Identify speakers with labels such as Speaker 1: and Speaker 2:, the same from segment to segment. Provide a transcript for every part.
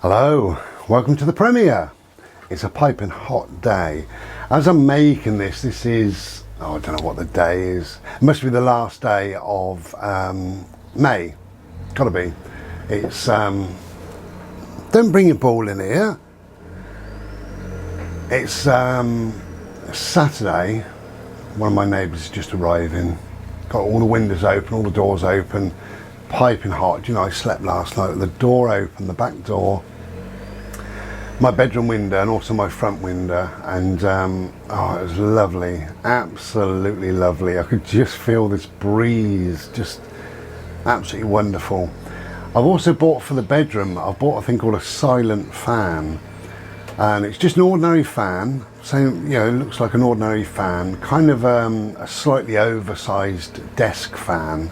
Speaker 1: Hello, welcome to the premiere. It's a piping hot day. As I'm making this is, I don't know what the day is. It must be the last day of May. Gotta be. It's, don't bring your ball in here. It's Saturday. One of my neighbours is just arriving. Got all the windows open, all the doors open. Piping hot. Do you know, I slept last night with the door open, the back door, my bedroom window, and also my front window, and oh, it was lovely, absolutely lovely. I could just feel this breeze, just absolutely wonderful. I've also bought for the bedroom, I've bought a thing called a silent fan, and it's just an ordinary fan. Same, you know, it looks like an ordinary fan, kind of a slightly oversized desk fan.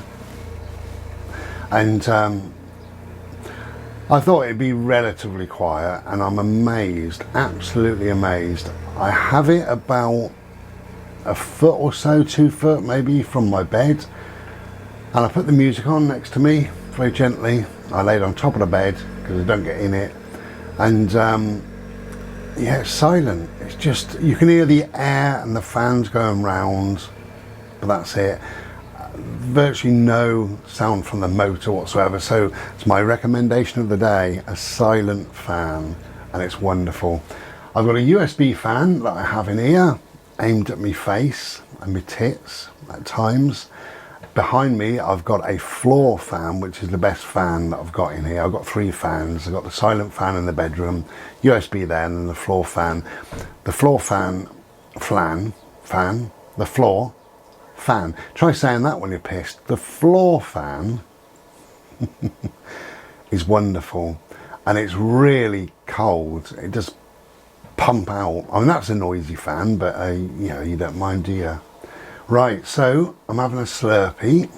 Speaker 1: And I thought it'd be relatively quiet, and I'm amazed, absolutely amazed. I have it about a foot or so, 2 foot maybe from my bed, and I put the music on next to me very gently. I laid on top of the bed because I don't get in it, and yeah, it's silent. It's just, you can hear the air and the fans going round, but that's it. Virtually no sound from the motor whatsoever. So it's my recommendation of the day, a silent fan, and it's wonderful. I've got a USB fan that I have in here aimed at my face and my tits at times. Behind me I've got a floor fan, which is the best fan that I've got in here. I've got 3 fans. I've got the silent fan in the bedroom, USB there, and then the floor fan. The floor fan, the floor fan. Try saying that when you're pissed. The floor fan is wonderful, and it's really cold. It does pump out. I mean, that's a noisy fan, but you know, you don't mind, do you? Right, so I'm having a Slurpee.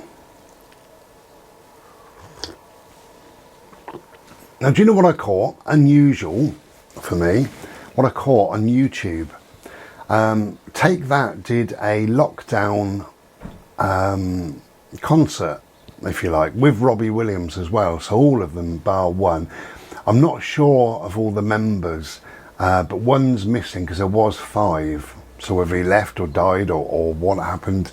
Speaker 1: Now, do you know what I caught? Unusual for me. What I caught on YouTube. Take That did a lockdown concert, if you like, with Robbie Williams as well. So all of them bar one. I'm not sure of all the members, but one's missing because there was 5. So whether he left or died or what happened.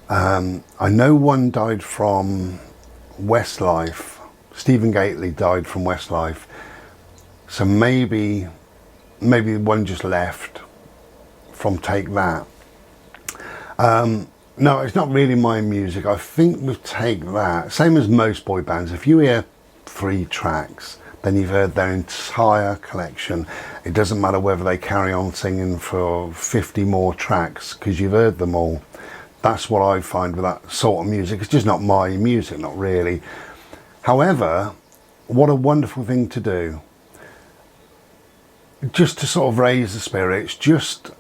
Speaker 1: I know one died from Westlife. Stephen Gately died from Westlife. So maybe one just left from Take That. No, it's not really my music. I think with Take That, same as most boy bands, if you hear 3 tracks, then you've heard their entire collection. It doesn't matter whether they carry on singing for 50 more tracks, because you've heard them all. That's what I find with that sort of music. It's just not my music, not really. However, what a wonderful thing to do. Just to sort of raise the spirits, just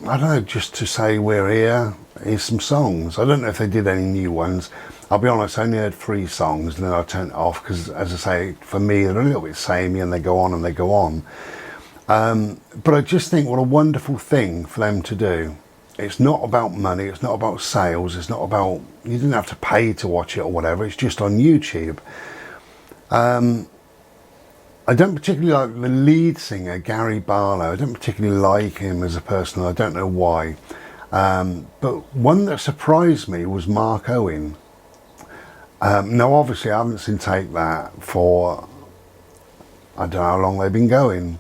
Speaker 1: I don't know, just to say we're here. Here's some songs. I don't know if they did any new ones. I'll be honest, I only heard 3 songs and then I turned it off because, as I say, for me they're a little bit samey and they go on and they go on. But I just think what a wonderful thing for them to do. It's not about money, it's not about sales, it's not about, you didn't have to pay to watch it or whatever, it's just on YouTube. I don't particularly like the lead singer, Gary Barlow. I don't particularly like him as a person. I don't know why. But one that surprised me was Mark Owen. Now, obviously, I haven't seen Take That for, I don't know how long they've been going.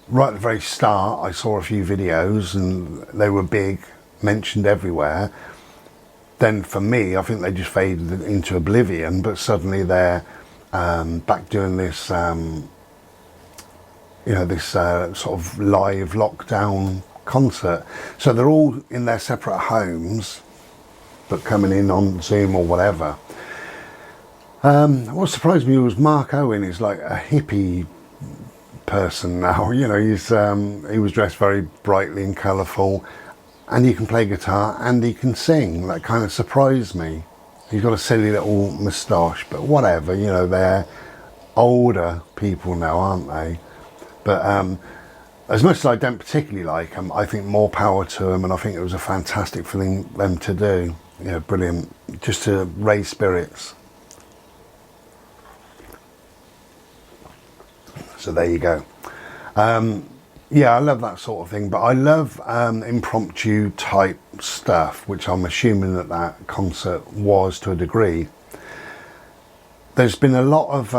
Speaker 1: Right at the very start, I saw a few videos and they were big, mentioned everywhere. Then for me, I think they just faded into oblivion, but suddenly they're back doing this, you know, this sort of live lockdown concert. So they're all in their separate homes, but coming in on Zoom or whatever. What surprised me was Mark Owen is like a hippie person now. You know, he was dressed very brightly and colourful, and he can play guitar and he can sing. That kind of surprised me. He's got a silly little moustache, but whatever, you know, they're older people now, aren't they? But as much as I don't particularly like them, I think more power to them, and I think it was a fantastic thing for them to do. Yeah, brilliant. Just to raise spirits. So there you go. Yeah, I love that sort of thing, but I love impromptu type stuff, which I'm assuming that that concert was to a degree. There's been a lot of,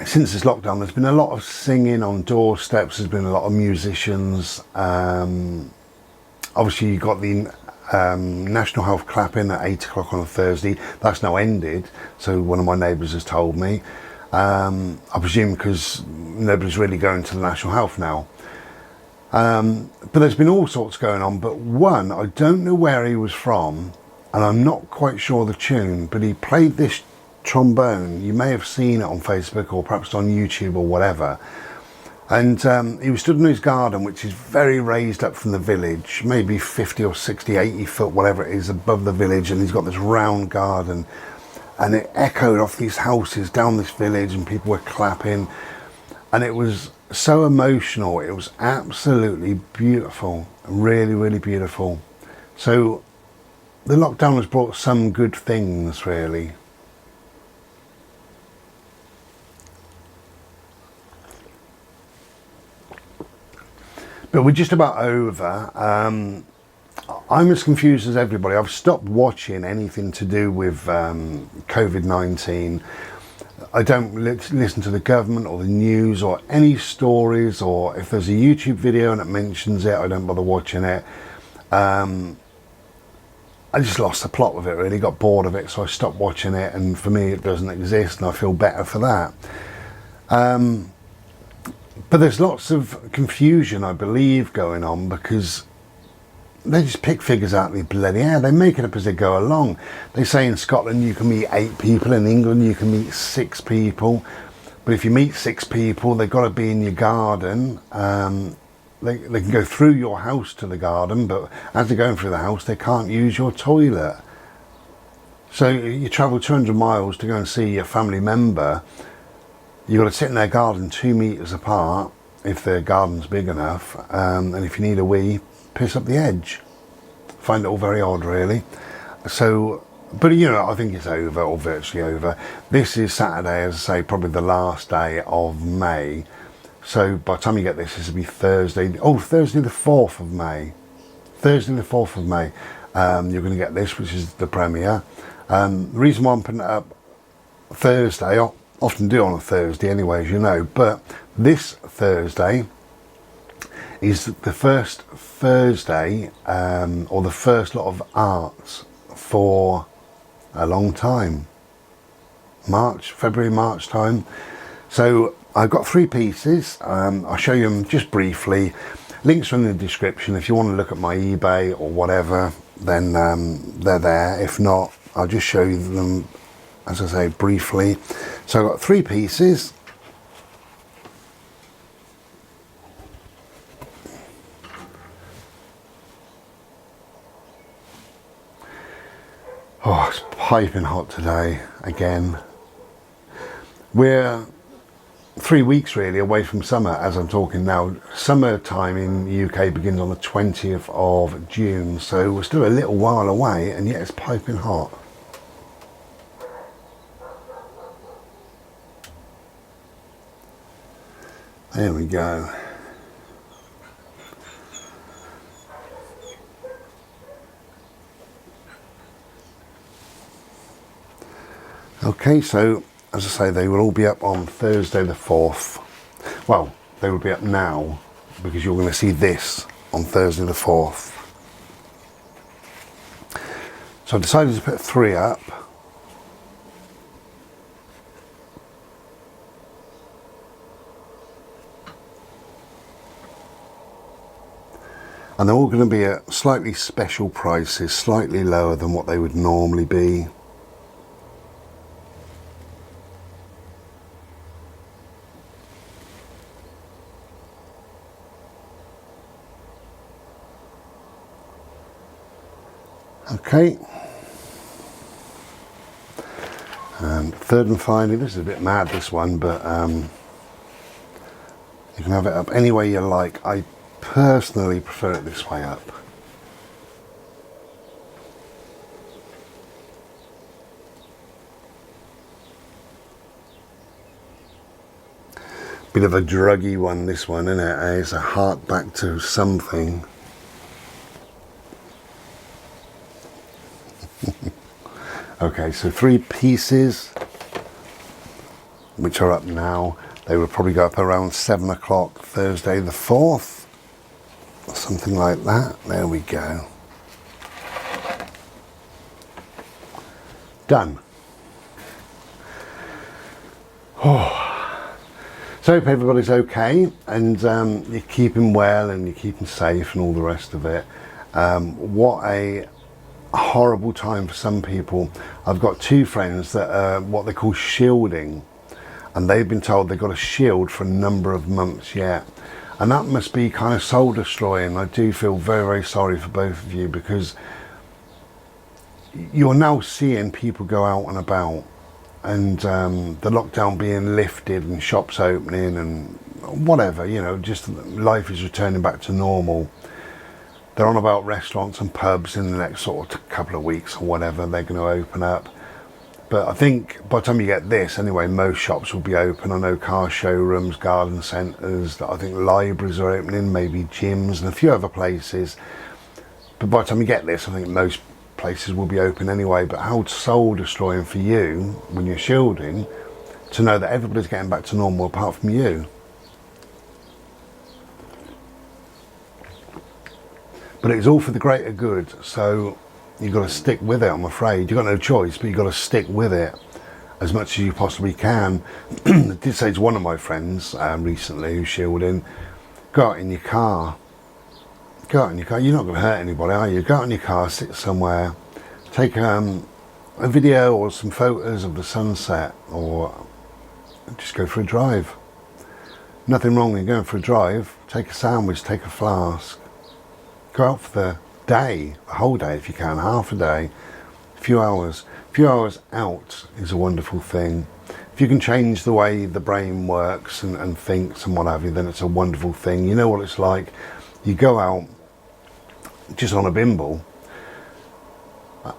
Speaker 1: since this lockdown, there's been a lot of singing on doorsteps, there's been a lot of musicians. Obviously, you've got the National Health clapping at 8 o'clock on a Thursday. That's now ended, so one of my neighbours has told me. I presume because nobody's really going to the National Health now. But there's been all sorts going on, but one, I don't know where he was from, and I'm not quite sure the tune, but he played this trombone. You may have seen it on Facebook or perhaps on YouTube or whatever. And he was stood in his garden, which is very raised up from the village, maybe 50 or 60, 80 foot, whatever it is, above the village, and he's got this round garden. And it echoed off these houses down this village, and people were clapping, and it was so emotional. It was absolutely beautiful, really, really beautiful. So the lockdown has brought some good things, really. But we're just about over. I'm as confused as everybody. I've stopped watching anything to do with COVID-19. I don't listen to the government or the news or any stories, or if there's a YouTube video and it mentions it, I don't bother watching it. I just lost the plot with it, really, got bored of it, so I stopped watching it, and for me it doesn't exist, and I feel better for that. But there's lots of confusion, I believe, going on, because they just pick figures out of the bloody air. They make it up as they go along. They say in Scotland you can meet 8 people, in England you can meet 6 people. But if you meet 6 people, they've got to be in your garden. They can go through your house to the garden, but as they're going through the house, they can't use your toilet. So you travel 200 miles to go and see your family member. You've got to sit in their garden 2 metres apart, if their garden's big enough. And if you need a wee, piss up the edge. Find it all very odd, really. So, but you know, I think it's over, or virtually over. This is Saturday, as I say, probably the last day of May. So by the time you get this, this will be Thursday. Oh, Thursday the 4th of May. Thursday the 4th of May. You're going to get this, which is the premiere. The reason why I'm putting it up Thursday, I often do on a Thursday anyway, as you know, but this Thursday is the first Thursday, or the first lot of arts for a long time. February, March time. So I've got 3 pieces. I'll show you them just briefly. Links are in the description. If you want to look at my eBay or whatever, then they're there. If not, I'll just show you them, as I say, briefly. So I've got 3 pieces. Oh, it's piping hot today again. We're 3 weeks really away from summer as I'm talking now. Summertime in the UK begins on the 20th of June, so we're still a little while away, and yet it's piping hot. There we go. Okay, so as I say, they will all be up on Thursday the 4th. Well, they will be up now because you're going to see this on Thursday the 4th. So I decided to put 3 up. And they're all going to be at slightly special prices, slightly lower than what they would normally be. Okay, and third and finally, this is a bit mad, this one, but you can have it up any way you like. I personally prefer it this way up. Bit of a druggy one, this one, isn't it? It's a hark back to something. Okay, so 3 pieces, which are up now. They will probably go up around 7 o'clock Thursday the 4th, something like that. There we go. Done. Oh. So I hope everybody's okay, and you're keeping well and you're keeping safe and all the rest of it. What a horrible time for some people. I've got 2 friends that are what they call shielding, and they've been told they've got a shield for a number of months yet, and that must be kind of soul destroying. I do feel very, very sorry for both of you, because you're now seeing people go out and about, and the lockdown being lifted and shops opening and whatever, you know, just life is returning back to normal. They're on about restaurants and pubs in the next sort of couple of weeks or whatever, they're going to open up. But I think by the time you get this, anyway, most shops will be open. I know car showrooms, garden centres, I think libraries are opening, maybe gyms and a few other places. But by the time you get this, I think most places will be open anyway. But how soul destroying for you when you're shielding to know that everybody's getting back to normal apart from you. But it's all for the greater good, so you've got to stick with it, I'm afraid. You've got no choice, but you've got to stick with it as much as you possibly can. I did say to one of my friends recently who's shielding, go out in your car. Go out in your car. You're not going to hurt anybody, are you? Go out in your car, sit somewhere, take a video or some photos of the sunset, or just go for a drive. Nothing wrong with going for a drive. Take a sandwich, take a flask. Go out for the day, the whole day if you can, half a day, a few hours. A few hours out is a wonderful thing. If you can change the way the brain works and thinks and what have you, then it's a wonderful thing. You know what it's like. You go out just on a bimble,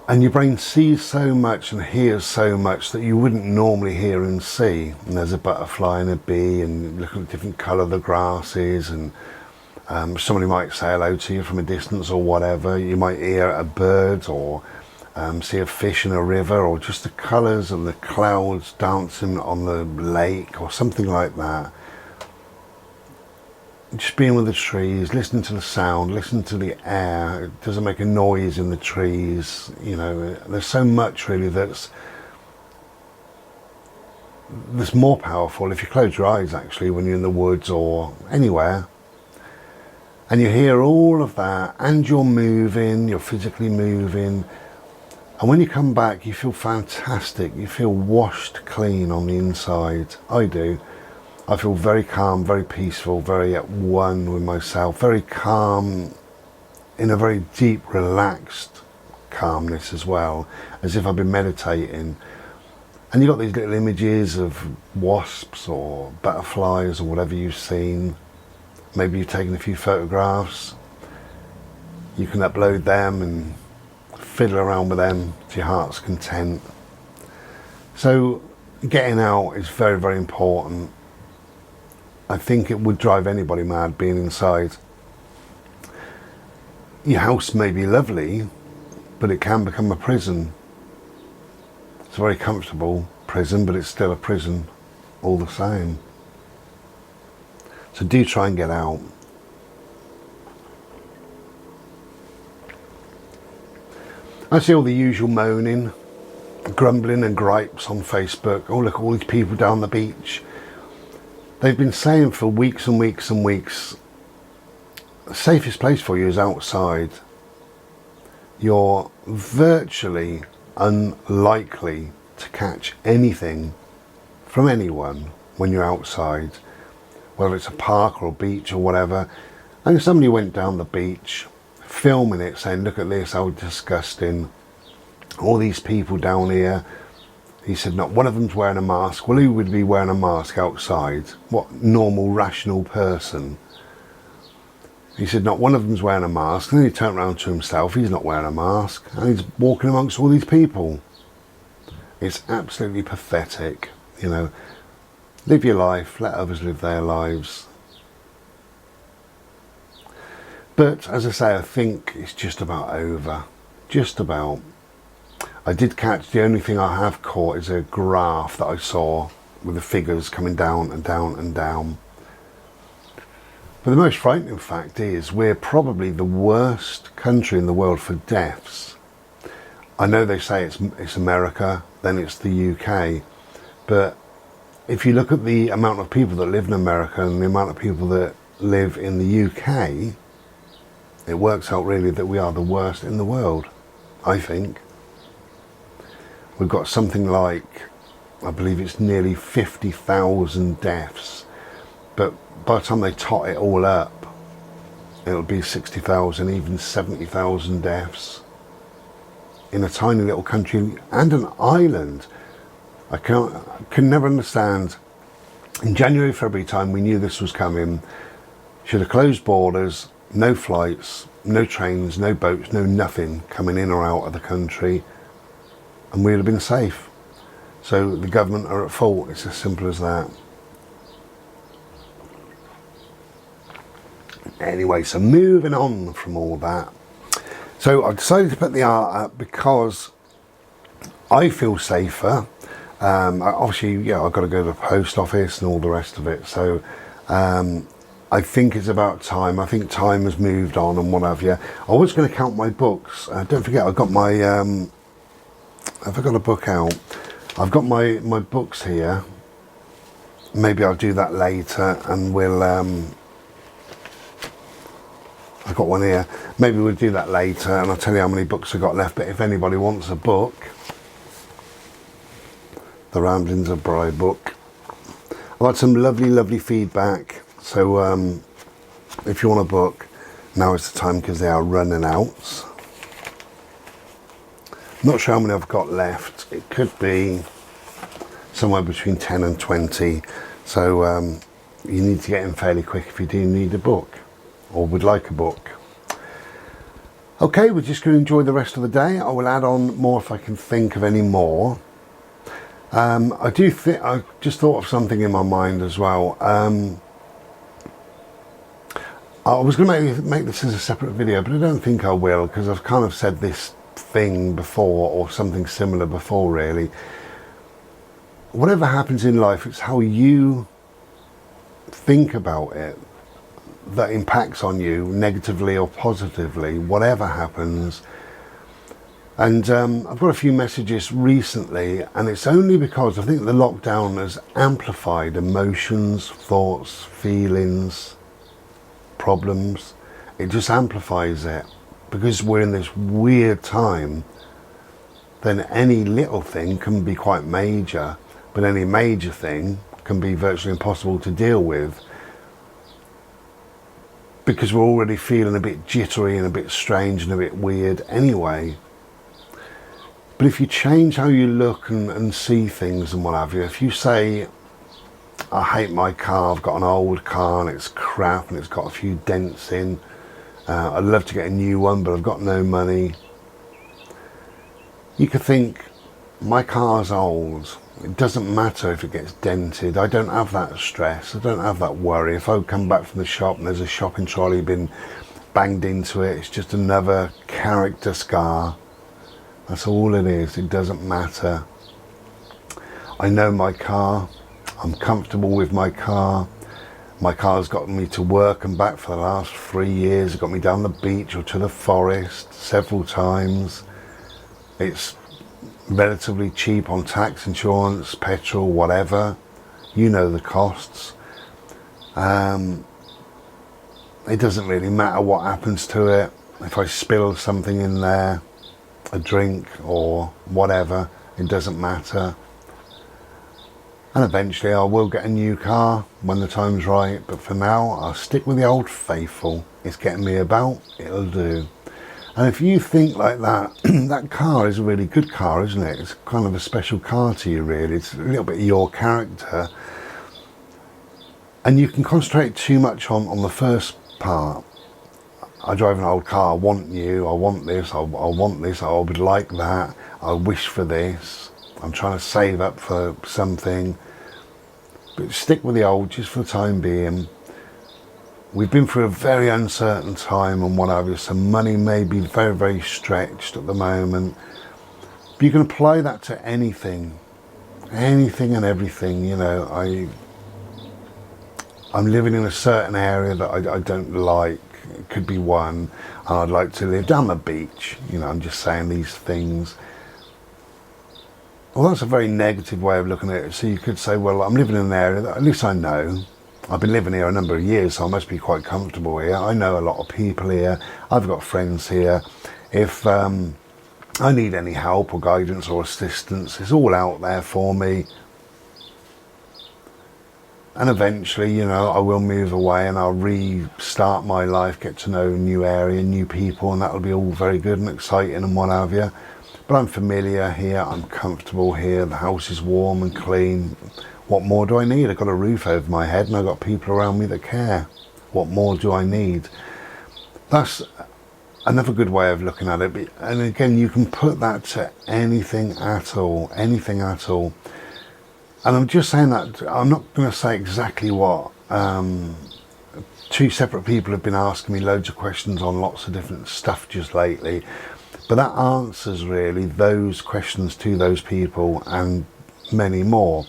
Speaker 1: and your brain sees so much and hears so much that you wouldn't normally hear and see. And there's a butterfly and a bee, and look at the different colour the grass is, and somebody might say hello to you from a distance or whatever. You might hear a bird, or see a fish in a river, or just the colours and the clouds dancing on the lake or something like that. Just being with the trees, listening to the sound, listening to the air. It doesn't make a noise in the trees. You know, there's so much really that's more powerful if you close your eyes, actually, when you're in the woods or anywhere. And you hear all of that, and you're moving, you're physically moving. And when you come back, you feel fantastic. You feel washed clean on the inside. I do. I feel very calm, very peaceful, very at one with myself, very calm in a very deep, relaxed calmness as well, as if I've been meditating. And you've got these little images of wasps or butterflies or whatever you've seen. Maybe you've taken a few photographs. You can upload them and fiddle around with them to your heart's content. So getting out is very, very important. I think it would drive anybody mad being inside. Your house may be lovely, but it can become a prison. It's a very comfortable prison, but it's still a prison all the same. So do try and get out. I see all the usual moaning, grumbling and gripes on Facebook. Oh, look, all these people down the beach. They've been saying for weeks and weeks and weeks, the safest place for you is outside. You're virtually unlikely to catch anything from anyone when you're outside, whether it's a park or a beach or whatever. And somebody went down the beach filming it, saying, look at this, how disgusting, all these people down here. He said not one of them's wearing a mask. Well, who would be wearing a mask outside? What normal, rational person? He said not one of them's wearing a mask. And then he turned around to himself, he's not wearing a mask, and he's walking amongst all these people. It's absolutely pathetic, you know. Live your life, let others live their lives. But as I say, I think it's just about over. Just about. I did catch, the only thing I have caught is a graph that I saw with the figures coming down and down and down. But the most frightening fact is we're probably the worst country in the world for deaths. I know they say it's America, then it's the UK, but if you look at the amount of people that live in America and the amount of people that live in the UK, it works out really that we are the worst in the world, I think. We've got something like, I believe it's nearly 50,000 deaths, but by the time they tot it all up, it'll be 60,000, even 70,000 deaths in a tiny little country and an island. I can never understand. In January, February time, we knew this was coming. Should have closed borders, no flights, no trains, no boats, no nothing coming in or out of the country, and we'd have been safe. So the government are at fault. It's as simple as that. Anyway, so moving on from all that. So I've decided to put the art up because I feel safer. Obviously, yeah, I've got to go to the post office and all the rest of it. So I think it's about time. I think time has moved on and what have you. I was going to count my books. Don't forget, I've got my... have I got a book out? I've got my books here. Maybe I'll do that later and we'll... I've got one here. Maybe we'll do that later and I'll tell you how many books I've got left. But if anybody wants a book, the Ramblings of Bri book. I've had some lovely feedback. So if you want a book, now is the time because they are running out. Not sure how many I've got left. It could be somewhere between 10 and 20. So you need to get in fairly quick if you do need a book or would like a book. Okay, we're just going to enjoy the rest of the day. I will add on more if I can think of any more. I just thought of something in my mind as well. I was going to make this as a separate video, but I don't think I will because I've kind of said this thing before or something similar before really. Whatever happens in life, it's how you think about it that impacts on you negatively or positively, whatever happens. And I've got a few messages recently, and it's only because I think the lockdown has amplified emotions, thoughts, feelings, problems. It just amplifies it because we're in this weird time. Then any little thing can be quite major, but any major thing can be virtually impossible to deal with because we're already feeling a bit jittery and a bit strange and a bit weird anyway. But if you change how you look and see things and what have you, if you say, I hate my car, I've got an old car and it's crap and it's got a few dents in, I'd love to get a new one but I've got no money. You could think, my car's old, it doesn't matter if it gets dented, I don't have that stress, I don't have that worry. If I come back from the shop and there's a shopping trolley been banged into it, it's just another character scar. That's all it is, it doesn't matter. I know my car, I'm comfortable with my car. My car's got me to work and back for the last 3 years. It got me down the beach or to the forest several times. It's relatively cheap on tax, insurance, petrol, whatever. You know the costs. It doesn't really matter what happens to it. If I spill something in there, a drink or whatever, it doesn't matter. And eventually I will get a new car when the time's right, but for now I'll stick with the old faithful. It's getting me about, it'll do. And if you think like that, that car is a really good car, isn't it? It's kind of a special car to you really. It's a little bit of your character. And you can concentrate too much on the first part. I drive an old car, I want you, I want this, I want this, I would like that, I wish for this, I'm trying to save up for something. but stick with the old just for the time being. We've been through a very uncertain time and what have you, so money may be very, very stretched at the moment. But you can apply that to anything and everything. You know, I'm living in a certain area that I don't like. It could be one, and I'd like to live down the beach. You know, I'm just saying these things. Well, that's a very negative way of looking at it. So you could say, well, I'm living in an area that at least I know. I've been living here a number of years, so I must be quite comfortable here. I know a lot of people here. I've got friends here. If I need any help or guidance or assistance, it's all out there for me. And eventually, you know, I will move away and I'll restart my life, get to know a new area, new people, and that'll be all very good and exciting and what have you. But I'm familiar here, I'm comfortable here, the house is warm and clean. What more do I need? I've got a roof over my head and I've got people around me that care. What more do I need? That's another good way of looking at it. And again, you can put that to anything at all, anything at all. And I'm just saying that, I'm not going to say exactly what. Two separate people have been asking me loads of questions on lots of different stuff just lately. But that answers really those questions to those people and many more.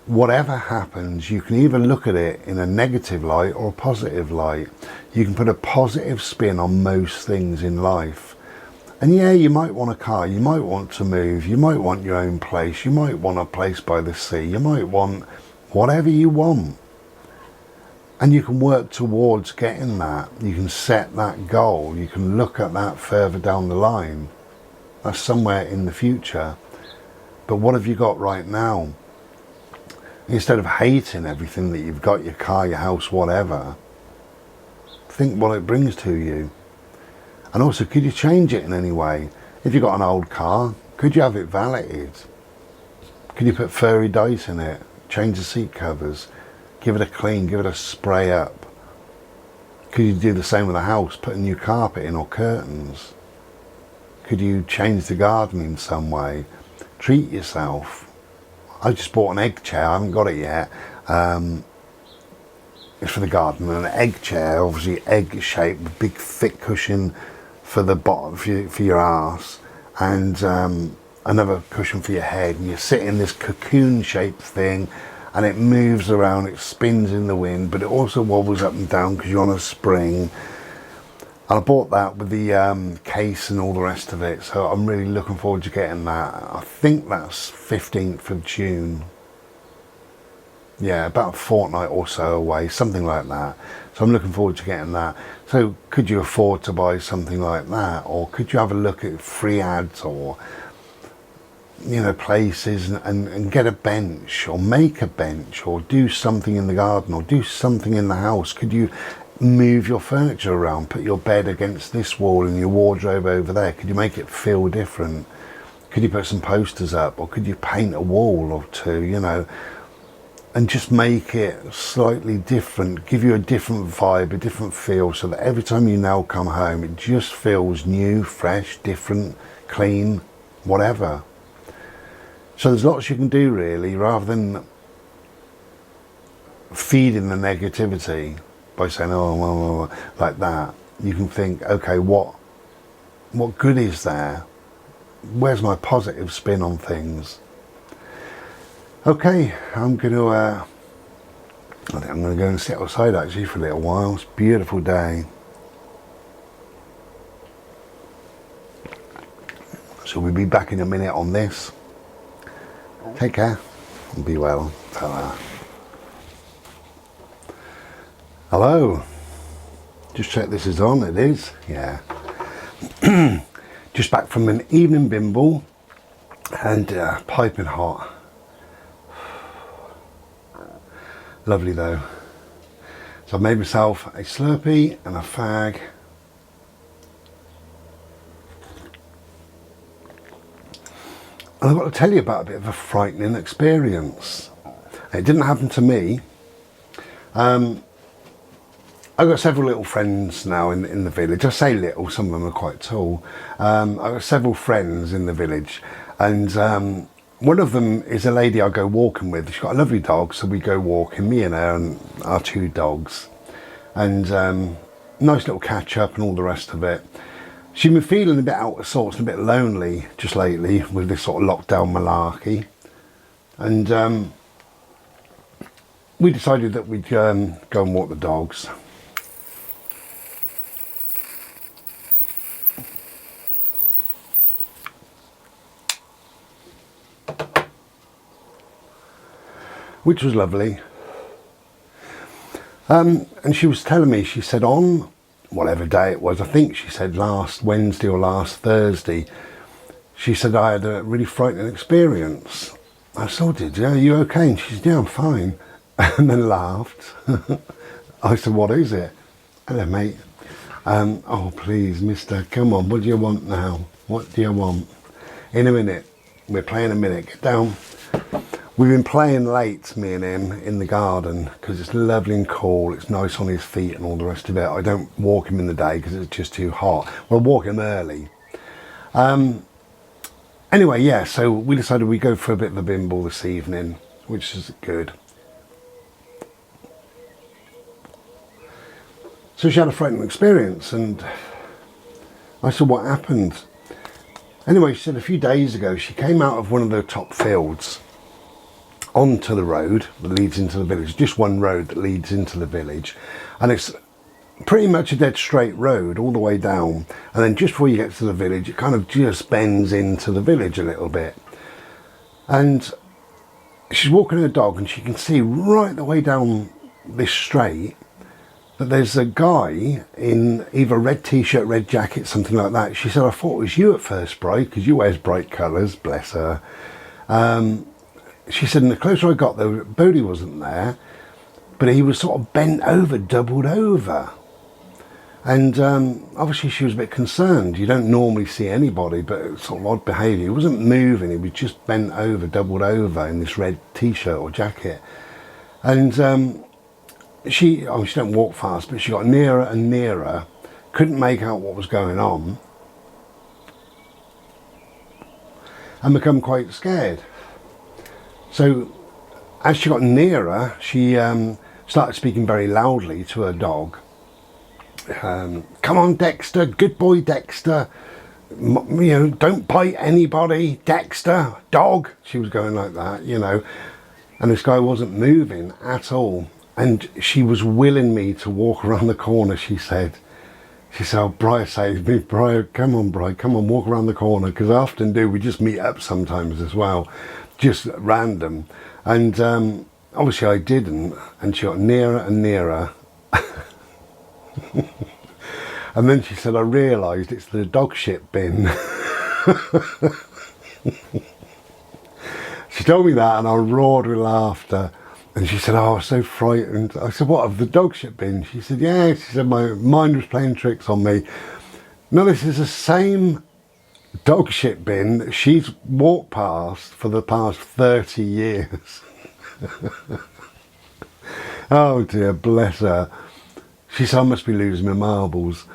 Speaker 1: Whatever happens, you can either look at it in a negative light or a positive light. You can put a positive spin on most things in life. And yeah, you might want a car, you might want to move, you might want your own place, you might want a place by the sea, you might want whatever you want. And you can work towards getting that. You can set that goal, you can look at that further down the line. That's somewhere in the future. But what have you got right now? Instead of hating everything that you've got, your car, your house, whatever, think what it brings to you. And also, could you change it in any way? If you've got an old car, could you have it valeted? Could you put fairy dice in it? Change the seat covers? Give it a clean, give it a spray up? Could you do the same with a house? Put a new carpet in or curtains? Could you change the garden in some way? Treat yourself. I just bought an egg chair, I haven't got it yet. It's for the garden, an egg chair, obviously egg shaped, big thick cushion for the bottom, for your arse, and another cushion for your head. And you sit in this cocoon shaped thing and it moves around, it spins in the wind, but it also wobbles up and down because you're on a spring. And I bought that with the case and all the rest of it, so I'm really looking forward to getting that. I think that's 15th of June. Yeah, about a fortnight or so away, something like that. So I'm looking forward to getting that. So could you afford to buy something like that? Or could you have a look at free ads or, you know, places and get a bench or make a bench or do something in the garden or do something in the house? Could you move your furniture around, put your bed against this wall and your wardrobe over there? Could you make it feel different? Could you put some posters up, or could you paint a wall or two, you know, and just make it slightly different, give you a different vibe, a different feel, so that every time you now come home it just feels new, fresh, different, clean, whatever. So there's lots you can do really, rather than feeding the negativity by saying, oh, well, like that. You can think, okay, what good is there? Where's my positive spin on things? Okay, I think I'm going to go and sit outside actually for a little while. It's a beautiful day. So we'll be back in a minute on this. Take care and be well. Ta-ra. Hello, just check this is on. It is, yeah. Just back from an evening bimble and piping hot. Lovely though. So I've made myself a Slurpee and a fag. And I've got to tell you about a bit of a frightening experience. It didn't happen to me. I've got several little friends now in the village. I say little, some of them are quite tall. I've got several friends in the village, and One of them is a lady I go walking with. She's got a lovely dog, so we go walking, me and her and our 2 dogs. And nice little catch up and all the rest of it. She's been feeling a bit out of sorts and a bit lonely just lately with this sort of lockdown malarkey. And we decided that we'd go and walk the dogs. Which was lovely. And she was telling me, she said on whatever day it was, I think she said last Wednesday or last Thursday, she said I had a really frightening experience. I said, oh, did you? Are you okay? And she said, yeah, I'm fine. And then laughed. I said, what is it? Hello, mate. Oh, please, mister, come on, what do you want now? What do you want? In a minute. We're playing a minute. Get down. We've been playing late, me and him, in the garden because it's lovely and cool. It's nice on his feet and all the rest of it. I don't walk him in the day because it's just too hot. Well, I walk him early. Anyway, yeah, so we decided we'd go for a bit of a bimble this evening, which is good. So she had a frightening experience, and I said, what happened? Anyway, she said a few days ago she came out of one of the top fields onto the road that leads into the village, just one road that leads into the village, and it's pretty much a dead straight road all the way down, and then just before you get to the village it kind of just bends into the village a little bit. And she's walking her dog and she can see right the way down this straight that there's a guy in either red t-shirt, red jacket, something like that. She said, I thought it was you at first, Bright, because you wears bright colours, bless her. She said, and the closer I got, though, Bodie wasn't there, but he was sort of bent over, doubled over. And obviously she was a bit concerned. You don't normally see anybody, but it was sort of odd behaviour. He wasn't moving, he was just bent over, doubled over in this red t-shirt or jacket. And she don't walk fast, but she got nearer and nearer, couldn't make out what was going on, and become quite scared. So as she got nearer, she started speaking very loudly to her dog. Come on, Dexter, good boy, Dexter. You know, don't bite anybody, Dexter, dog. She was going like that, you know. And this guy wasn't moving at all. And she was willing me to walk around the corner, she said. She said, oh, Brian saved me. Brian, come on, Brian, come on, walk around the corner. Because I often do, we just meet up sometimes as well. Just random. And obviously I didn't, and she got nearer and nearer. And then she said, I realised it's the dog shit bin. She told me that and I roared with laughter. And she said, oh, I was so frightened. I said, what, of the dog shit bin? She said, yeah. She said, my mind was playing tricks on me. No, this is the same dog shit bin that she's walked past for the past 30 years. Oh dear, bless her. She said, I must be losing my marbles.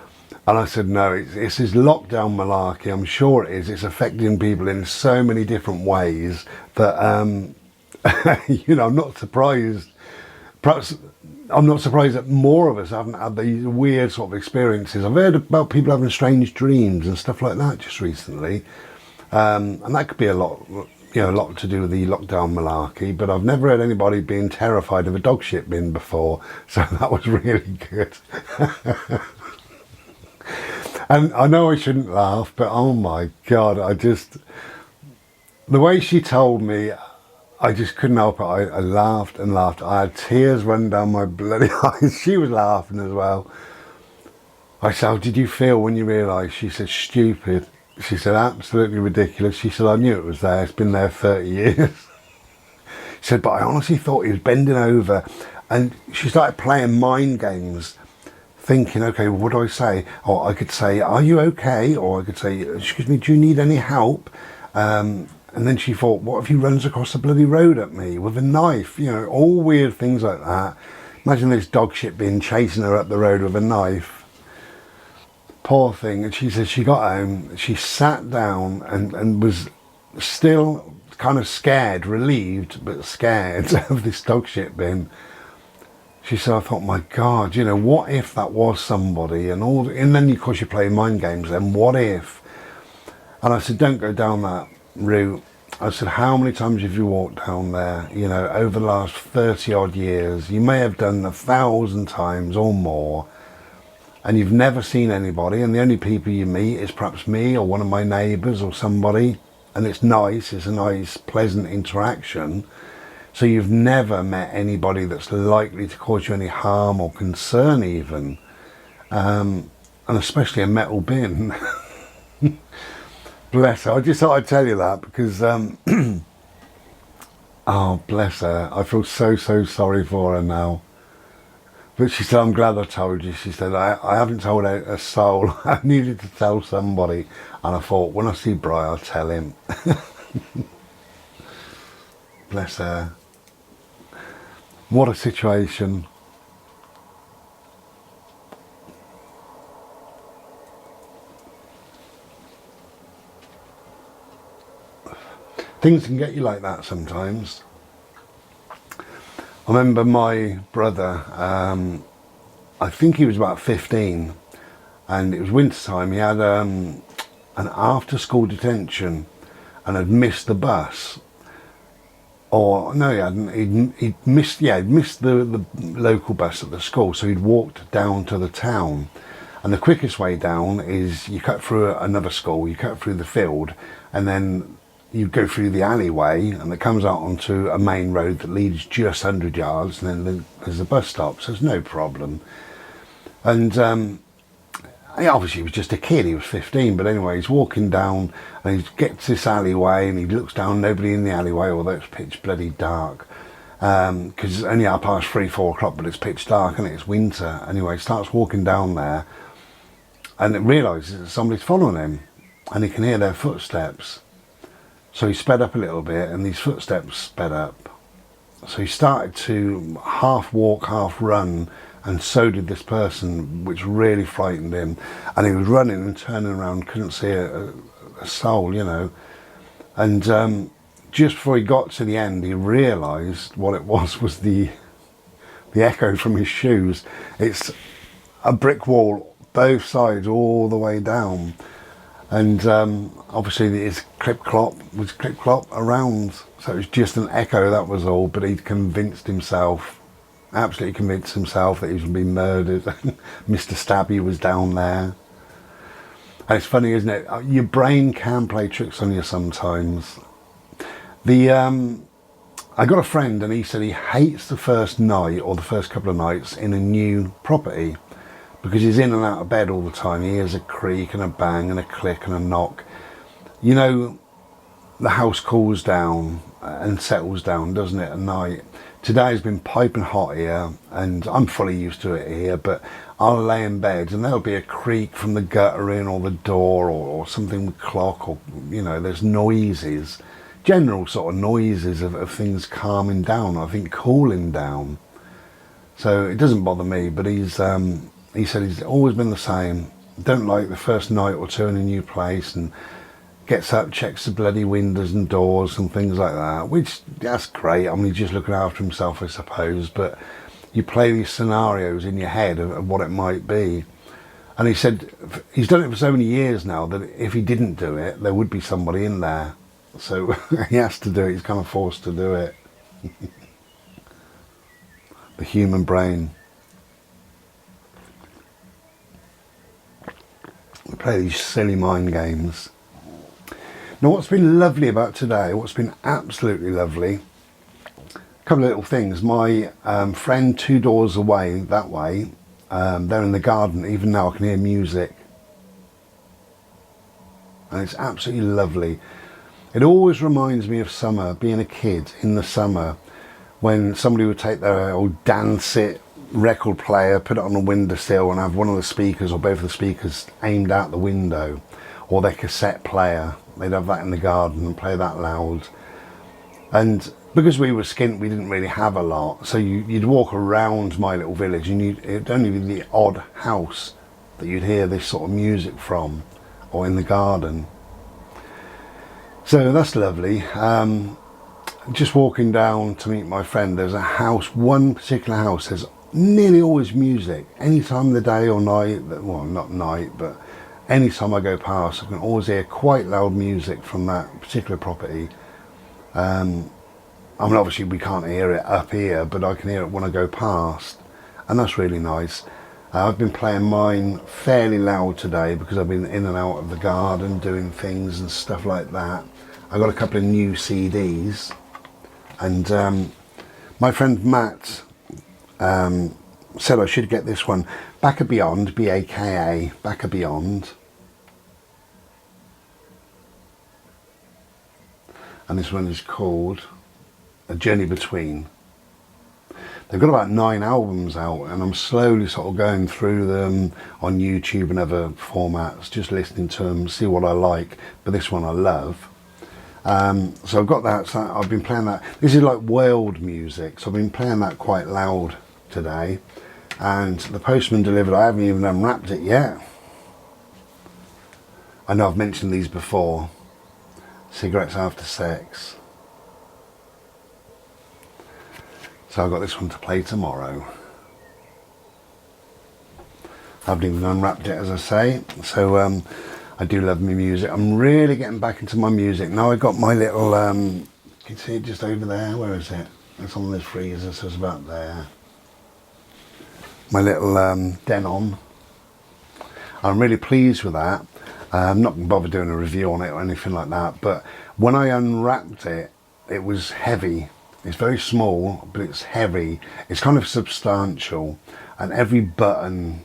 Speaker 1: And I said, no, it's this lockdown malarkey. I'm sure it is. It's affecting people in so many different ways that, you know, I'm not surprised. Perhaps I'm not surprised that more of us haven't had these weird sort of experiences. I've heard about people having strange dreams and stuff like that just recently. And that could be a lot, you know, a lot to do with the lockdown malarkey, but I've never heard anybody being terrified of a dog shit bin before, so that was really good. And I know I shouldn't laugh, but oh my God, the way she told me, I just couldn't help it. I laughed and laughed. I had tears running down my bloody eyes. She was laughing as well. I said, how did you feel when you realised? She said, stupid. She said, absolutely ridiculous. She said, I knew it was there. It's been there 30 years. She said, but I honestly thought he was bending over. And she started playing mind games, thinking, okay, well, what do I say? Or I could say, are you okay? Or I could say, excuse me, do you need any help? And then she thought, what if he runs across the bloody road at me with a knife? You know, all weird things like that. Imagine this dog shit being chasing her up the road with a knife. Poor thing. And she said she got home, she sat down and was still kind of scared, relieved, but scared of this dog shit bin. She said, I thought, my God, you know, what if that was somebody? And then, of course, you play mind games then. What if? And I said, don't go down that route. I said, how many times have you walked down there? You know, over the last 30 odd years, you may have done 1,000 times or more, and you've never seen anybody, and the only people you meet is perhaps me or one of my neighbours or somebody, and it's nice, it's a nice, pleasant interaction. So you've never met anybody that's likely to cause you any harm or concern even, and especially a metal bin. Bless her. I just thought I'd tell you that because, oh, bless her. I feel so sorry for her now. But she said, I'm glad I told you. She said, I haven't told a soul. I needed to tell somebody. And I thought, when I see Bri, I'll tell him. Bless her. What a situation. Things can get you like that sometimes. I remember my brother, I think he was about 15, and it was winter time. He had an after school detention and had missed the bus. Or no, he hadn't. He'd missed the local bus at the school, so he'd walked down to the town. And the quickest way down is you cut through another school, you cut through the field, and then you go through the alleyway, and it comes out onto a main road that leads just 100 yards, and then there's a bus stop, so there's no problem. And obviously he was just a kid, he was 15, but anyway, he's walking down and he gets this alleyway and he looks down, nobody in the alleyway, although it's pitch bloody dark, because it's only 3, 4 o'clock, but it's pitch dark and it's winter. Anyway, he starts walking down there and it realises that somebody's following him and he can hear their footsteps. So he sped up a little bit and these footsteps sped up. So he started to half walk, half run, and so did this person, which really frightened him. And he was running and turning around, couldn't see a soul, you know. And just before he got to the end, he realised what it was the echo from his shoes. It's a brick wall, both sides, all the way down. And obviously his clip-clop was clip-clop around. So it was just an echo, that was all. But he'd convinced himself, absolutely convinced himself that he was going to be murdered. Mr. Stabby was down there. And it's funny, isn't it? Your brain can play tricks on you sometimes. I got a friend and he said he hates the first night or the first couple of nights in a new property because he's in and out of bed all the time. He hears a creak and a bang and a click and a knock. You know, the house cools down and settles down, doesn't it, at night? Today's been piping hot here and I'm fully used to it here, but I'll lay in bed and there'll be a creak from the gutter in or the door or something with clock, or, you know, there's noises, general sort of noises of things calming down, I think cooling down. So it doesn't bother me, but he said he's always been the same. Don't like the first night or two in a new place, and gets up, checks the bloody windows and doors and things like that, which, that's great. I mean, he's just looking after himself, I suppose, but you play these scenarios in your head of what it might be. And he said he's done it for so many years now that if he didn't do it, there would be somebody in there. So he has to do it, he's kind of forced to do it. The human brain. We play these silly mind games. Now, what's been lovely about today, what's been absolutely lovely, a couple of little things. My friend 2 doors away, that way, they're in the garden. Even now I can hear music. And it's absolutely lovely. It always reminds me of summer, being a kid in the summer, when somebody would take their old dance it record player, put it on the windowsill and have one of the speakers or both of the speakers aimed out the window, or their cassette player. They'd have that in the garden and play that loud. And because we were skint, we didn't really have a lot. So you'd walk around my little village and it'd only be the odd house that you'd hear this sort of music from, or in the garden. So that's lovely. Just walking down to meet my friend, there's a house, one particular house, there's nearly always music, any time of the day or night, well not night, but any time I go past I can always hear quite loud music from that particular property. I mean, obviously we can't hear it up here, but I can hear it when I go past, and that's really nice. I've been playing mine fairly loud today because I've been in and out of the garden doing things and stuff like that. I got a couple of new CDs, and my friend Matt said I should get this one, Back a Beyond, B-A-K-A, Back a Beyond. And this one is called A Journey Between. They've got about 9 albums out, and I'm slowly sort of going through them on YouTube and other formats, just listening to them, see what I like, but this one I love. So I've got that, so I've been playing that. This is like world music, so I've been playing that quite loud today. And the postman delivered, I haven't even unwrapped it yet. I know I've mentioned these before. Cigarettes after sex. So I've got this one to play tomorrow. I haven't even unwrapped it, as I say. So I do love my music. I'm really getting back into my music. Now I got my little, can you see it just over there? Where is it? It's on this freezer, so it's about there. My little Denon. I'm really pleased with that. I'm not going to bother doing a review on it or anything like that, but when I unwrapped it, it was heavy. It's very small, but it's heavy. It's kind of substantial, and every button,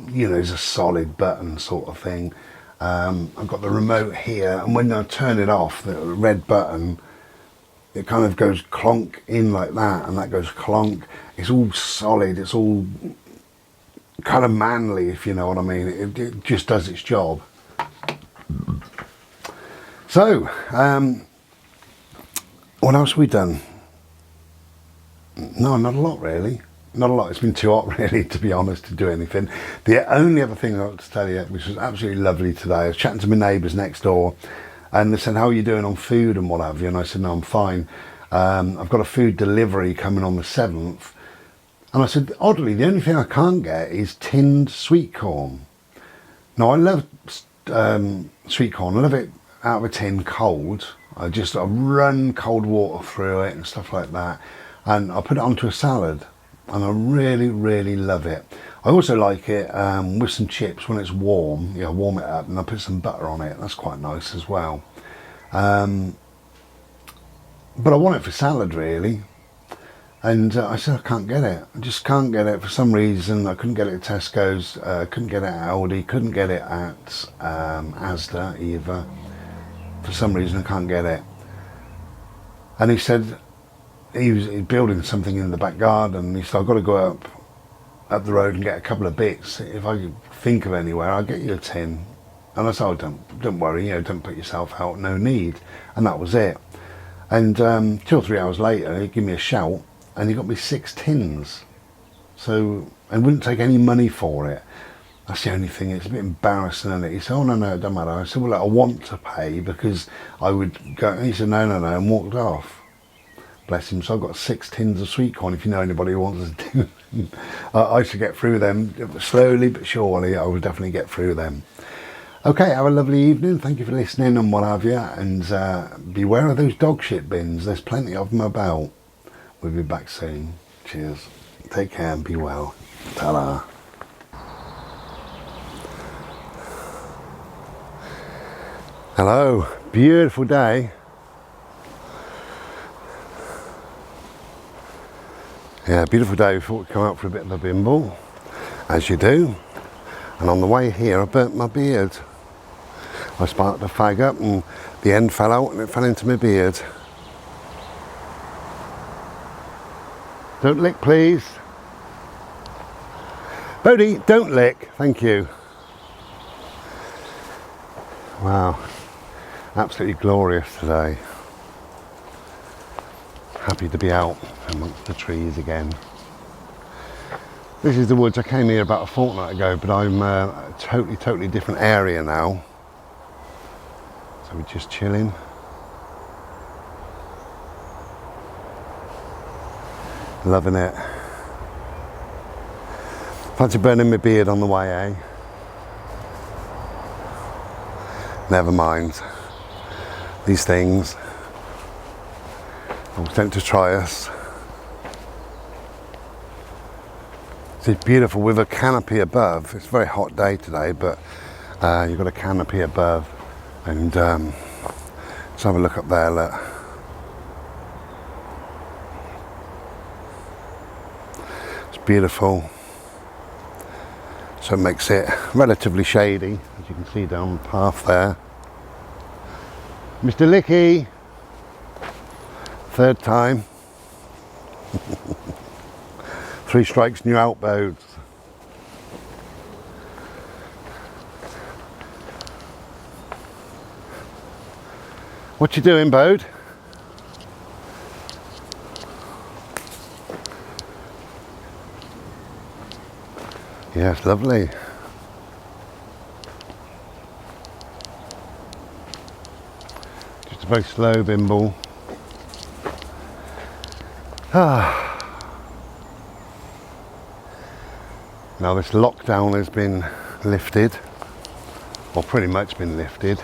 Speaker 1: you know, is a solid button sort of thing. I've got the remote here, and when I turn it off, the red button, it kind of goes clonk in like that, and that goes clonk. It's all solid, it's all kind of manly, if you know what I mean. It just does its job. So, what else have we done? No, not a lot really. Not a lot. It's been too hot really, to be honest, to do anything. The only other thing I want to tell you, which was absolutely lovely today, I was chatting to my neighbours next door, and they said, how are you doing on food and what have you? And I said, no, I'm fine. I've got a food delivery coming on the 7th. And I said, oddly, the only thing I can't get is tinned sweet corn. Now, I love sweet corn. I love it out of a tin cold. I run cold water through it and stuff like that. And I put it onto a salad. And I really, really love it. I also like it with some chips when it's warm. Yeah, warm it up and I put some butter on it. That's quite nice as well. But I want it for salad, really. And I said, I can't get it. I just can't get it for some reason. I couldn't get it at Tesco's, couldn't get it at Aldi, couldn't get it at Asda either. For some reason, I can't get it. And he said, he was building something in the back garden. He said, I've got to go up the road and get a couple of bits. If I could think of anywhere, I'll get you a tin. And I said, oh, don't worry, you know, don't put yourself out, no need. And that was it. And 2 or 3 hours later, he gave me a shout, and he got me 6 tins. So, and wouldn't take any money for it. That's the only thing. It's a bit embarrassing, isn't it? He said, oh, no, it don't matter. I said, well, I want to pay because I would go. And he said, no, and walked off. Bless him. So I've got 6 tins of sweet corn, if you know anybody who wants to do I should get through them slowly but surely. I will definitely get through them. Okay, have a lovely evening. Thank you for listening and what have you. And beware of those dog shit bins. There's plenty of them about. We'll be back soon. Cheers. Take care and be well. Ta-da. Hello. Beautiful day. Yeah, beautiful day. We thought we'd come out for a bit of a bimble, as you do. And on the way here, I burnt my beard. I sparked the fag up and the end fell out and it fell into my beard. Don't lick, please. Bodie, don't lick. Thank you. Wow. Absolutely glorious today. Happy to be out amongst the trees again. This is the woods. I came here about a fortnight ago, but I'm a totally different area now. So we're just chilling. Loving it. Fancy burning my beard on the way, eh? Never mind. These things always tend to try us. It's beautiful with a canopy above. It's a very hot day today, but you've got a canopy above, and let's have a look up there. Look, it's beautiful. So it makes it relatively shady, as you can see down the path there. Mr. Licky, third time. 3 strikes and you're out, Bodes. What you doing, Bode? Yes, lovely. Just a very slow bimble. Now this lockdown has been lifted, or pretty much been lifted.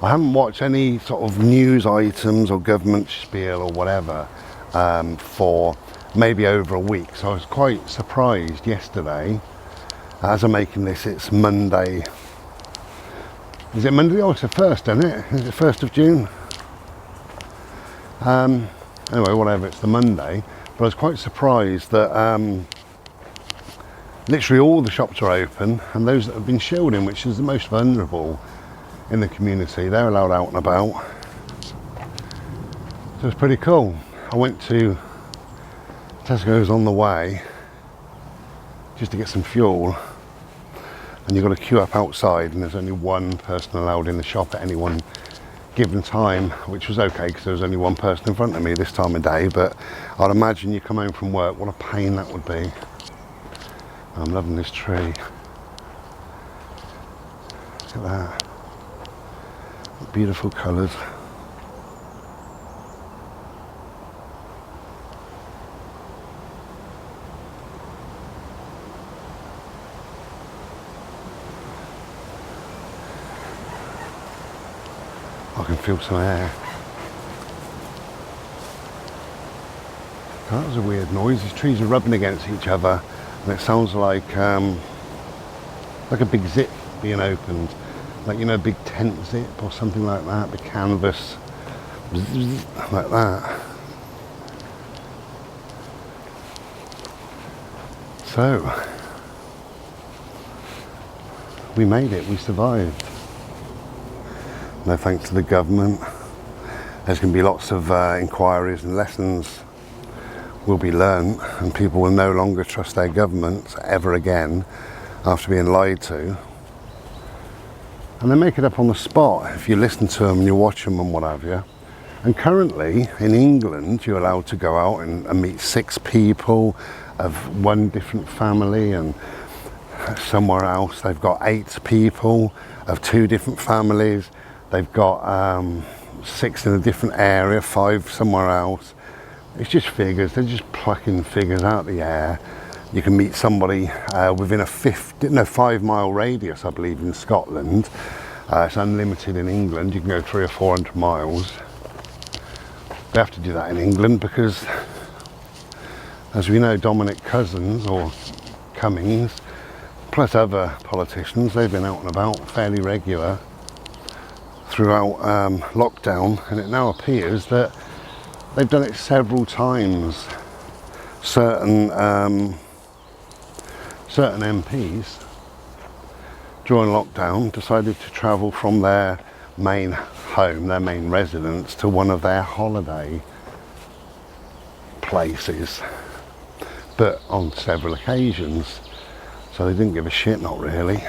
Speaker 1: I haven't watched any sort of news items or government spiel or whatever for maybe over a week, so I was quite surprised yesterday. As I'm making this, it's Monday. Is it Monday? Oh, it's the 1st, isn't it? Is it 1st of June? Anyway, whatever, it's the Monday. But I was quite surprised that literally all the shops are open, and those that have been shielding, which is the most vulnerable in the community, they're allowed out and about. So it's pretty cool. I went to Tesco's on the way just to get some fuel, and you've got to queue up outside, and there's only one person allowed in the shop at any one given time, which was okay because there was only one person in front of me this time of day. But I'd imagine you come home from work, what a pain that would be. I'm loving this tree. Look at that. Beautiful colours. I can feel some air. That was a weird noise. These trees are rubbing against each other, and it sounds like a big zip being opened, like, you know, a big tent zip or something like that. The canvas, like that. So we made it. We survived. No thanks to the government. There's going to be lots of inquiries and lessons will be learnt, and people will no longer trust their governments ever again after being lied to. And they make it up on the spot if you listen to them and you watch them and what have you. And currently in England, you're allowed to go out and meet 6 people of one different family, and somewhere else they've got 8 people of 2 different families. They've got 6 in a different area, 5 somewhere else. It's just figures. They're just plucking figures out of the air. You can meet somebody within a 5-mile radius, I believe, in Scotland. It's unlimited in England. You can go 300 or 400 miles. They have to do that in England because, as we know, Dominic Cummings, plus other politicians, they've been out and about fairly regular throughout lockdown, and it now appears that they've done it several times. Certain MPs during lockdown decided to travel from their main home, their main residence, to one of their holiday places, but on several occasions. So they didn't give a shit, not really.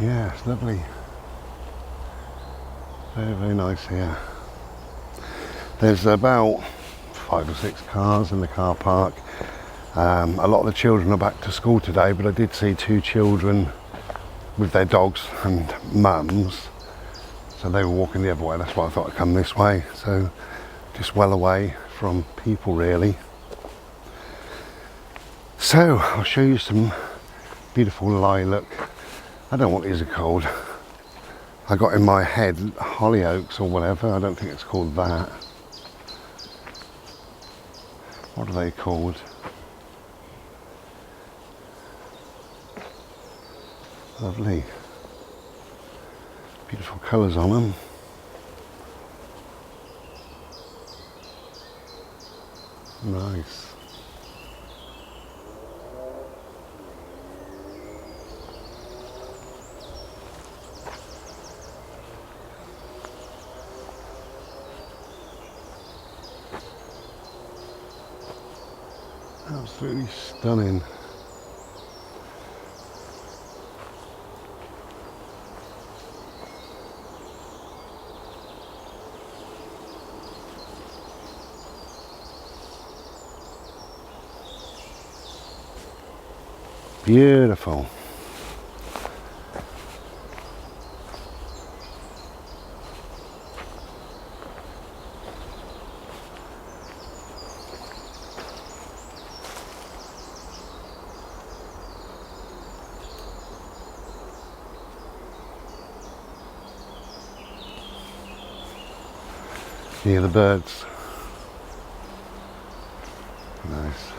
Speaker 1: Yeah, it's lovely. Very, very nice here. There's about 5 or 6 cars in the car park. A lot of the children are back to school today, but I did see 2 children with their dogs and mums, so they were walking the other way. That's why I thought I'd come this way, so just well away from people really. So I'll show you some beautiful lilac. I don't know what these are called. I got in my head hollyoaks or whatever. I don't think it's called that. What are they called? Lovely. Beautiful colours on them. Nice. Absolutely stunning. Beautiful. Hear the birds. Nice.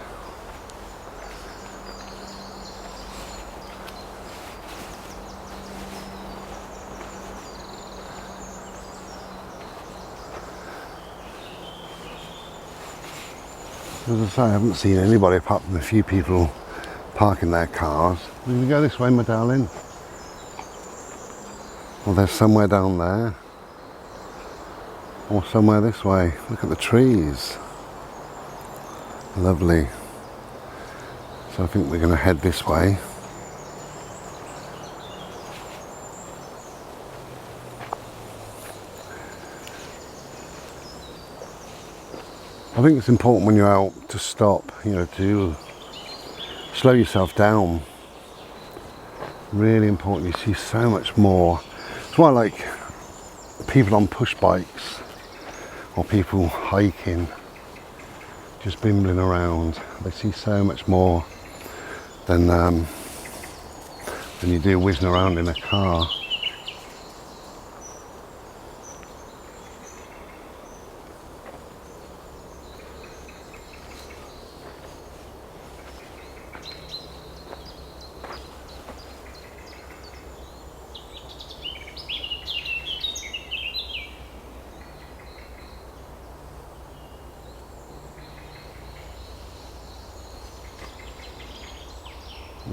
Speaker 1: As I say, I haven't seen anybody apart from a few people parking their cars. We can go this way, my darling. Well, there's somewhere down there. Or somewhere this way. Look at the trees. Lovely. So I think we're going to head this way. I think it's important when you're out to stop, you know, to slow yourself down. Really important. You see so much more. That's why I like people on push bikes or people hiking, just bimbling around. They see so much more than you do whizzing around in a car.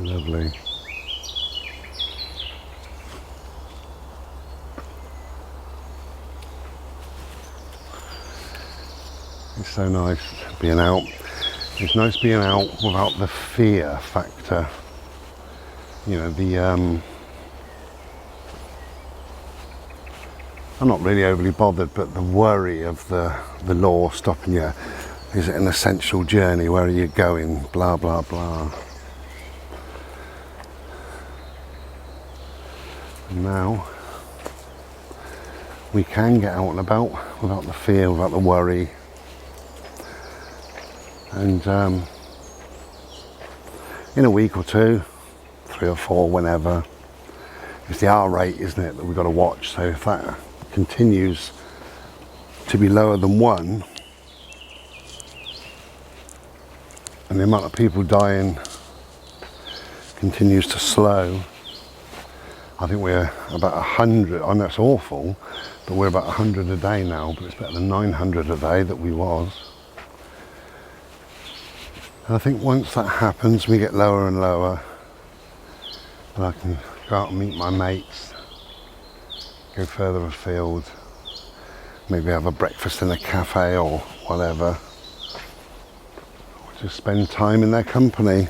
Speaker 1: Lovely. It's so nice being out. It's nice being out without the fear factor. You know, I'm not really overly bothered, but the worry of the law stopping you. Is it an essential journey? Where are you going? Blah, blah, blah. And now we can get out and about without the fear, without the worry. And in a week or 2, 3 or 4, whenever, it's the R rate, isn't it, that we've got to watch. So if that continues to be lower than 1, and the amount of people dying continues to slow, I think we're about 100. I know it's awful, but we're about 100 a day now, but it's better than 900 a day that we was. And I think once that happens, we get lower and lower, and I can go out and meet my mates, go further afield, maybe have a breakfast in a cafe or whatever, or just spend time in their company.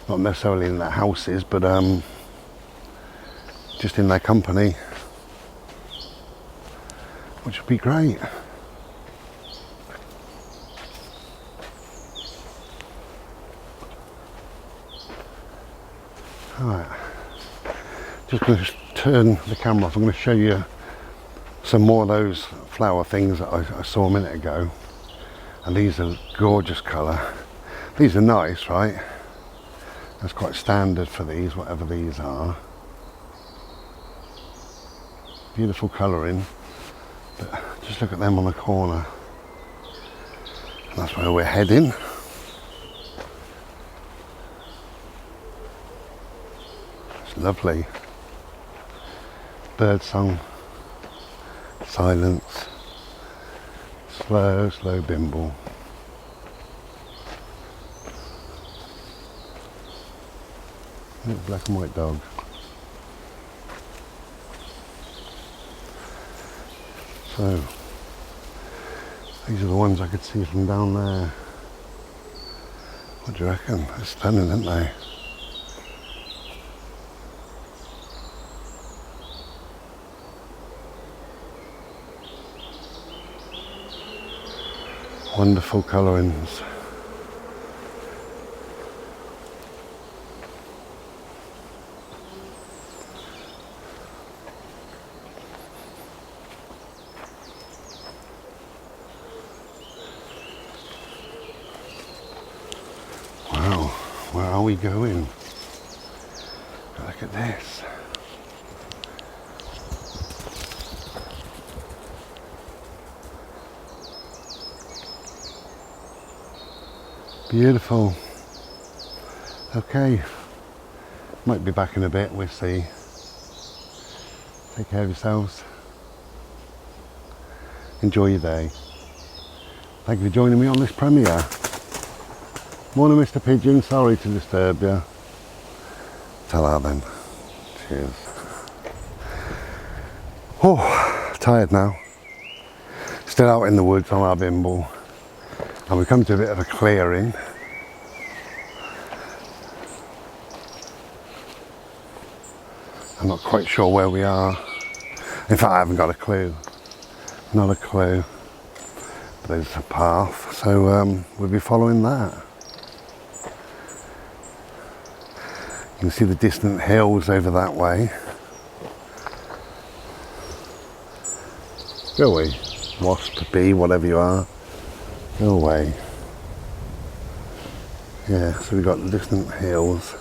Speaker 1: Not necessarily in their houses, but just in their company, which would be great. Just going to turn the camera off. I'm going to show you some more of those flower things that I saw a minute ago. And these are gorgeous colour. These are nice, right? That's quite standard for these, whatever these are. Beautiful colouring. But just look at them on the corner. And that's where we're heading. It's lovely. Bird song. Silence. Slow, slow bimble. Little black and white dog. So, these are the ones I could see from down there. What do you reckon? They're stunning, aren't they? Wonderful colourings. Wow, where are we going? Look at this. Beautiful. Okay, might be back in a bit, we'll see. Take care of yourselves. Enjoy your day. Thank you for joining me on this premiere. Morning, Mr. Pigeon, sorry to disturb you. Ta-ra then. Cheers. Oh, tired now. Still out in the woods on our bimble. And we've come to a bit of a clearing. I'm not quite sure where we are. In fact, I haven't got a clue. Not a clue. But there's a path, so we'll be following that. You can see the distant hills over that way. Go away, wasp, bee, whatever you are. Go away. Yeah, so we've got the distant hills.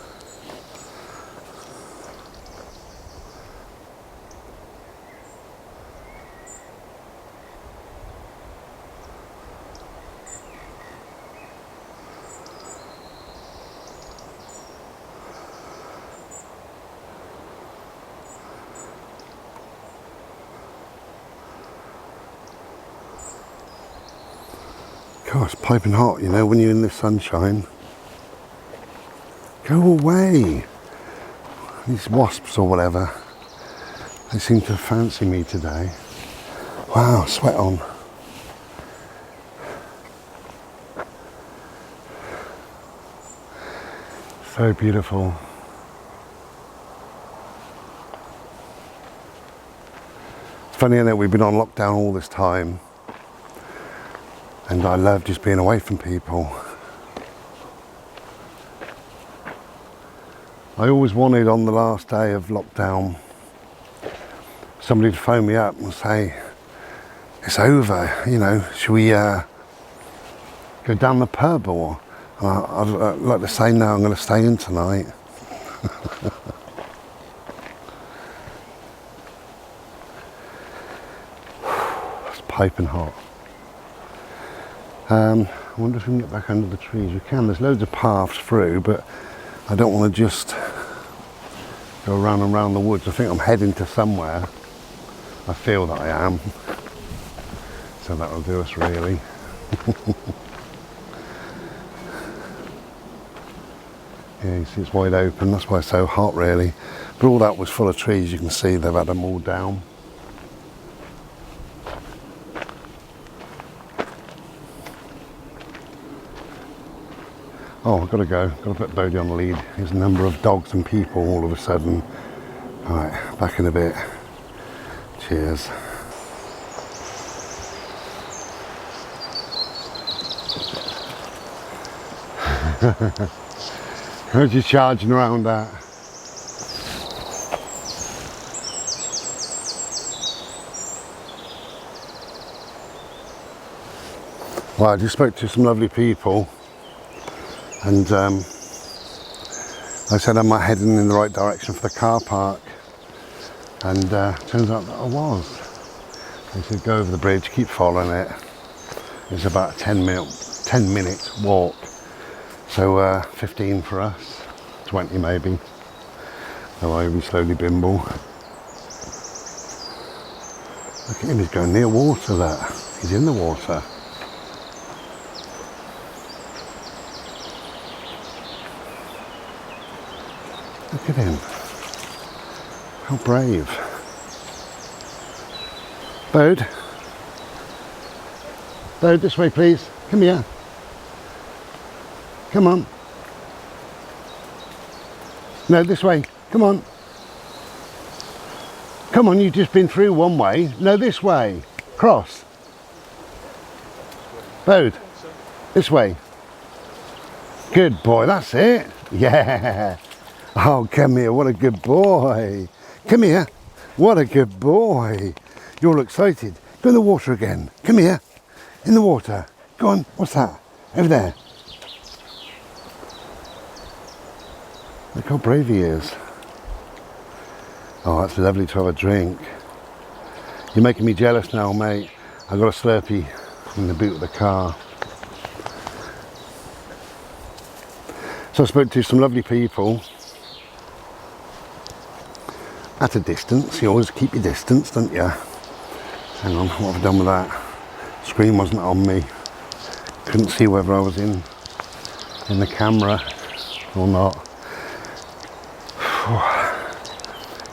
Speaker 1: Gosh, piping hot, you know, when you're in the sunshine. Go away. These wasps or whatever, they seem to fancy me today. Wow, sweat on. So beautiful. It's funny, isn't it? We've been on lockdown all this time. And I love just being away from people. I always wanted on the last day of lockdown somebody to phone me up and say, it's over, you know, should we go down the pub, or I'd like to say no, I'm going to stay in tonight. It's piping hot. I wonder if we can get back under the trees. We can. There's loads of paths through, but I don't want to just go around and round the woods. I think I'm heading to somewhere. I feel that I am. So that'll do us really. Yeah, you see it's wide open. That's why it's so hot really. But all that was full of trees. You can see they've had them all down. Oh, I've got to go. Got to put Bodie on the lead. There's a number of dogs and people all of a sudden. Alright, back in a bit. Cheers. How's you charging around that? Well, I just spoke to some lovely people, and I said, am I heading in the right direction for the car park? And turns out that I was. They said, go over the bridge, keep following it. It's about a 10 minute walk. So 15 for us, 20 maybe. So I will slowly bimble. Look at him, he's going near water there. He's in the water. Look at him. How brave. Bode. Bode, this way please. Come here. Come on. No, this way. Come on. Come on, you've just been through one way. No, this way. Cross. Bode. This way. Good boy, that's it. Yeah. Oh, come here, what a good boy. Come here. What a good boy. You're all excited. Go in the water again. Come here. In the water. Go on. What's that? Over there. Look how brave he is. Oh, that's lovely to have a drink. You're making me jealous now, mate. I got a Slurpee in the boot of the car. So I spoke to some lovely people. At a distance, you always keep your distance, don't you? Hang on, what have I done with that? Screen wasn't on me. Couldn't see whether I was in the camera or not.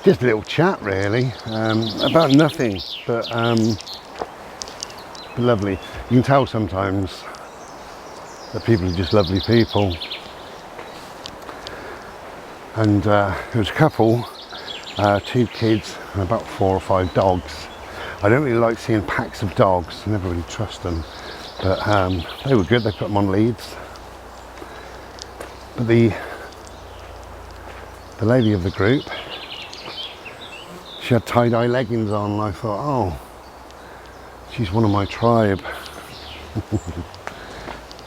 Speaker 1: Just a little chat really, about nothing, but lovely. You can tell sometimes that people are just lovely people. And there was a couple, 2 kids and about 4 or 5 dogs. I don't really like seeing packs of dogs, I never really trust them, but they were good, they put them on leads. But the lady of the group, she had tie-dye leggings on, and I thought, oh, she's one of my tribe. And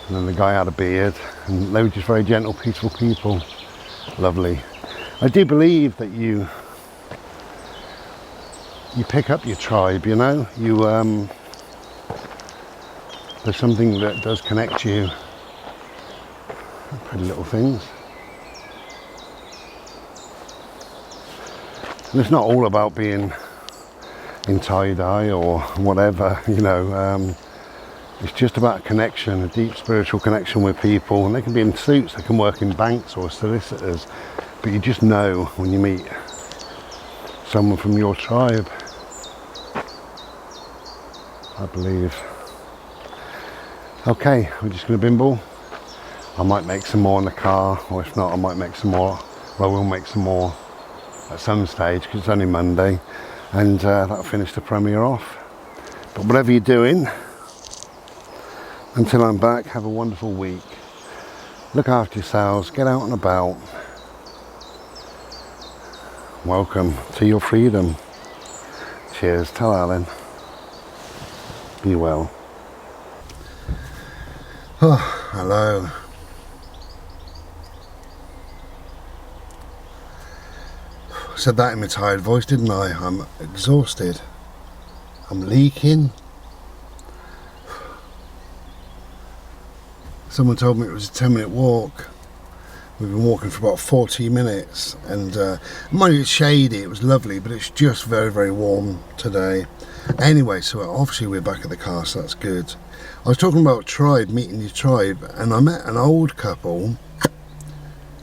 Speaker 1: then the guy had a beard, and they were just very gentle, peaceful people. Lovely. I do believe that you pick up your tribe, you know. There's something that does connect you. Pretty little things. And it's not all about being in tie-dye or whatever, you know. It's just about a connection, a deep spiritual connection with people. And they can be in suits, they can work in banks or solicitors, but you just know when you meet someone from your tribe, I believe. Okay, we're just going to bimble. I might make some more in the car, or if not, I might make some more. Well, we'll make some more at some stage, because it's only Monday, and that'll finish the premiere off. But whatever you're doing, until I'm back, have a wonderful week. Look after yourselves, get out and about. Welcome to your freedom. Cheers, tell Alan. Be well. Oh, hello. I said that in my tired voice, didn't I? I'm exhausted. I'm leaking. Someone told me it was a 10-minute walk. We've been walking for about 40 minutes, and mind you, it's shady, it was lovely, but it's just very, very warm today. Anyway, so obviously we're back at the car, so that's good. I was talking about tribe, meeting your tribe, and I met an old couple.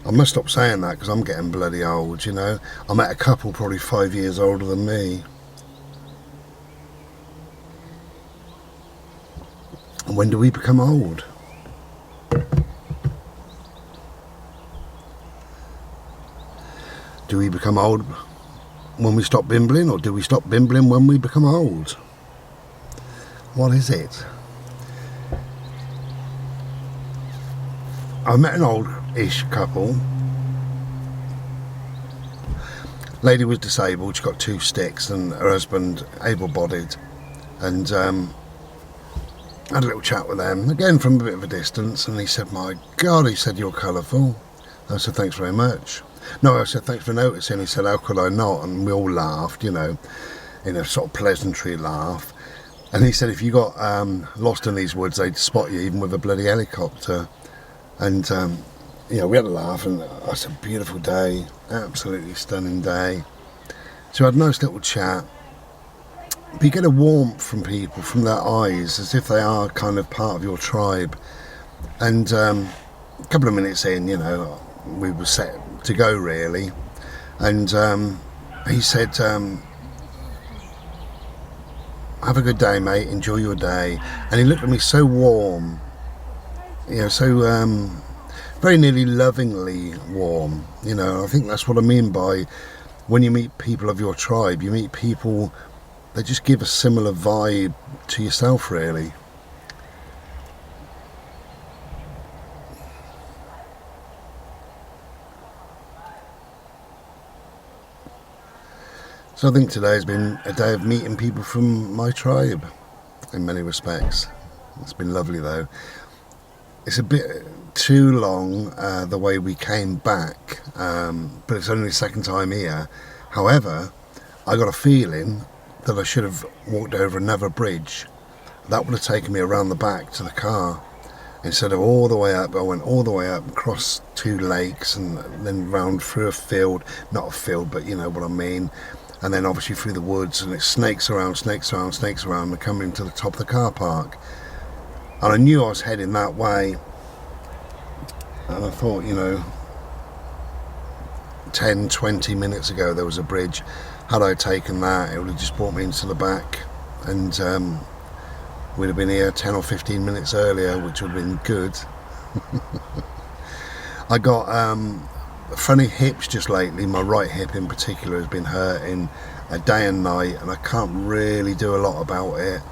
Speaker 1: I must stop saying that because I'm getting bloody old, you know. I met a couple probably 5 years older than me. And when do we become old? Do we become old when we stop bimbling, or do we stop bimbling when we become old? What is it? I met an old-ish couple. Lady was disabled, she got 2 sticks, and her husband able-bodied. And Had a little chat with them, again from a bit of a distance, and he said, my God, he said, you're colourful. I said, thanks very much. No, I said, thanks for noticing. He said, how could I not? And we all laughed, you know, in a sort of pleasantry laugh. And he said, if you got lost in these woods, they'd spot you even with a bloody helicopter. And, you know, we had a laugh, and I said, beautiful day, absolutely stunning day. So we had a nice little chat. But you get a warmth from people, from their eyes, as if they are kind of part of your tribe. And a couple of minutes in, you know, we were set to go really. And he said, have a good day, mate, enjoy your day. And he looked at me so warm, you know, so very nearly lovingly warm. You know, I think that's what I mean by when you meet people of your tribe, you meet people, they just give a similar vibe to yourself, really. So I think today has been a day of meeting people from my tribe in many respects. It's been lovely though. It's a bit too long the way we came back, but it's only the second time here. However, I got a feeling that I should have walked over another bridge. That would have taken me around the back to the car. Instead of all the way up, I went all the way up, across 2 lakes, and then round through a field. Not a field, but you know what I mean. And then obviously through the woods, and it snakes around, and coming to the top of the car park. And I knew I was heading that way. And I thought, you know, 10, 20 minutes ago there was a bridge. Had I taken that, it would have just brought me into the back, and we'd have been here 10 or 15 minutes earlier, which would have been good. I got funny hips just lately. My right hip in particular has been hurting a day and night, and I can't really do a lot about it.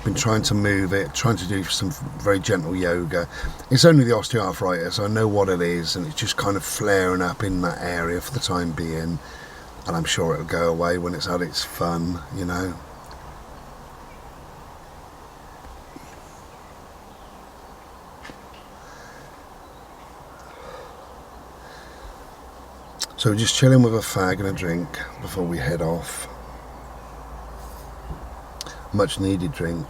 Speaker 1: Been trying to move it, trying to do some very gentle yoga. It's only the osteoarthritis, I know what it is, and it's just kind of flaring up in that area for the time being. And I'm sure it'll go away when it's had its fun, you know. So we're just chilling with a fag and a drink before we head off. Much needed drink.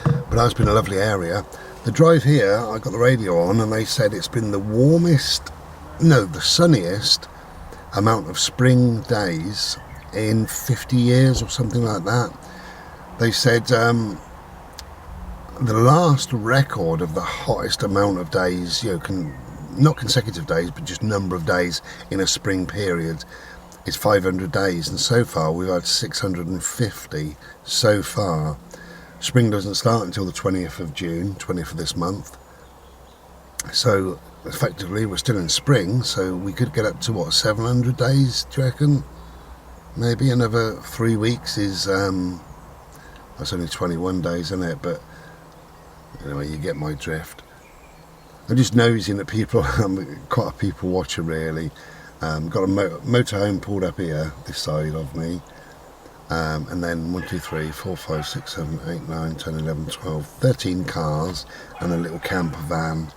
Speaker 1: But that's been a lovely area. The drive here, I got the radio on, and they said it's been the warmest, no, the sunniest amount of spring days in 50 years or something like that. They said the last record of the hottest amount of days, you know, not consecutive days, but just number of days in a spring period is 500 days. And so far, we've had 650 so far. Spring doesn't start until the 20th of June, 20th of this month. So effectively we're still in spring, so we could get up to what, 700 days, do you reckon? Maybe another 3 weeks is, that's only 21 days, isn't it? But anyway, you get my drift. I'm just nosing at people. I'm quite a people watcher really. Got a motorhome pulled up here, this side of me. And then 1, 2, 3, 4, 5, 6, 7, 8, 9, 10, 11, 12, 13 cars and a little camper van.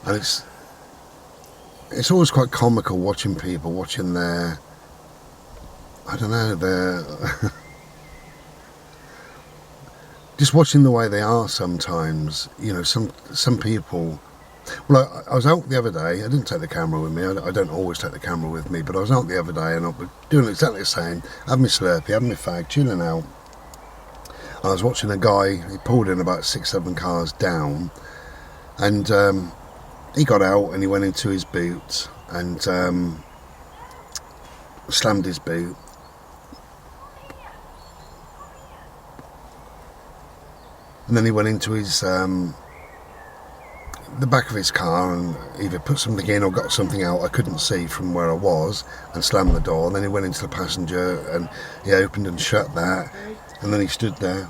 Speaker 1: And it's always quite comical watching people, watching their, I don't know, their just watching the way they are sometimes. You know, some people. Well, I was out the other day. I didn't take the camera with me. I don't always take the camera with me, but I was out the other day and I was doing exactly the same. Having my Slurpee, having my fag, chilling out. And I was watching a guy. He pulled in about 6, 7 cars down, and he got out and he went into his boot and slammed his boot. And then he went into his the back of his car and either put something in or got something out I couldn't see from where I was, and slammed the door. And then he went into the passenger and he opened and shut that, and then he stood there.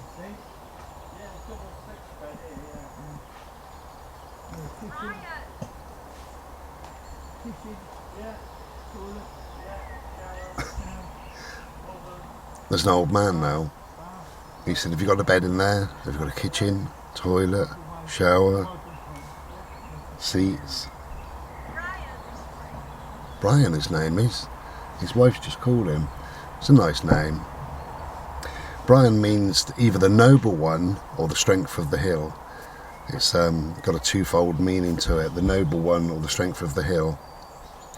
Speaker 1: There's an old man now. He said, have you got a bed in there? Have you got a kitchen, toilet, shower, seats? Brian his name is. His wife just called him. It's a nice name. Brian means either the noble one or the strength of the hill. It's got a twofold meaning to it. The noble one or the strength of the hill.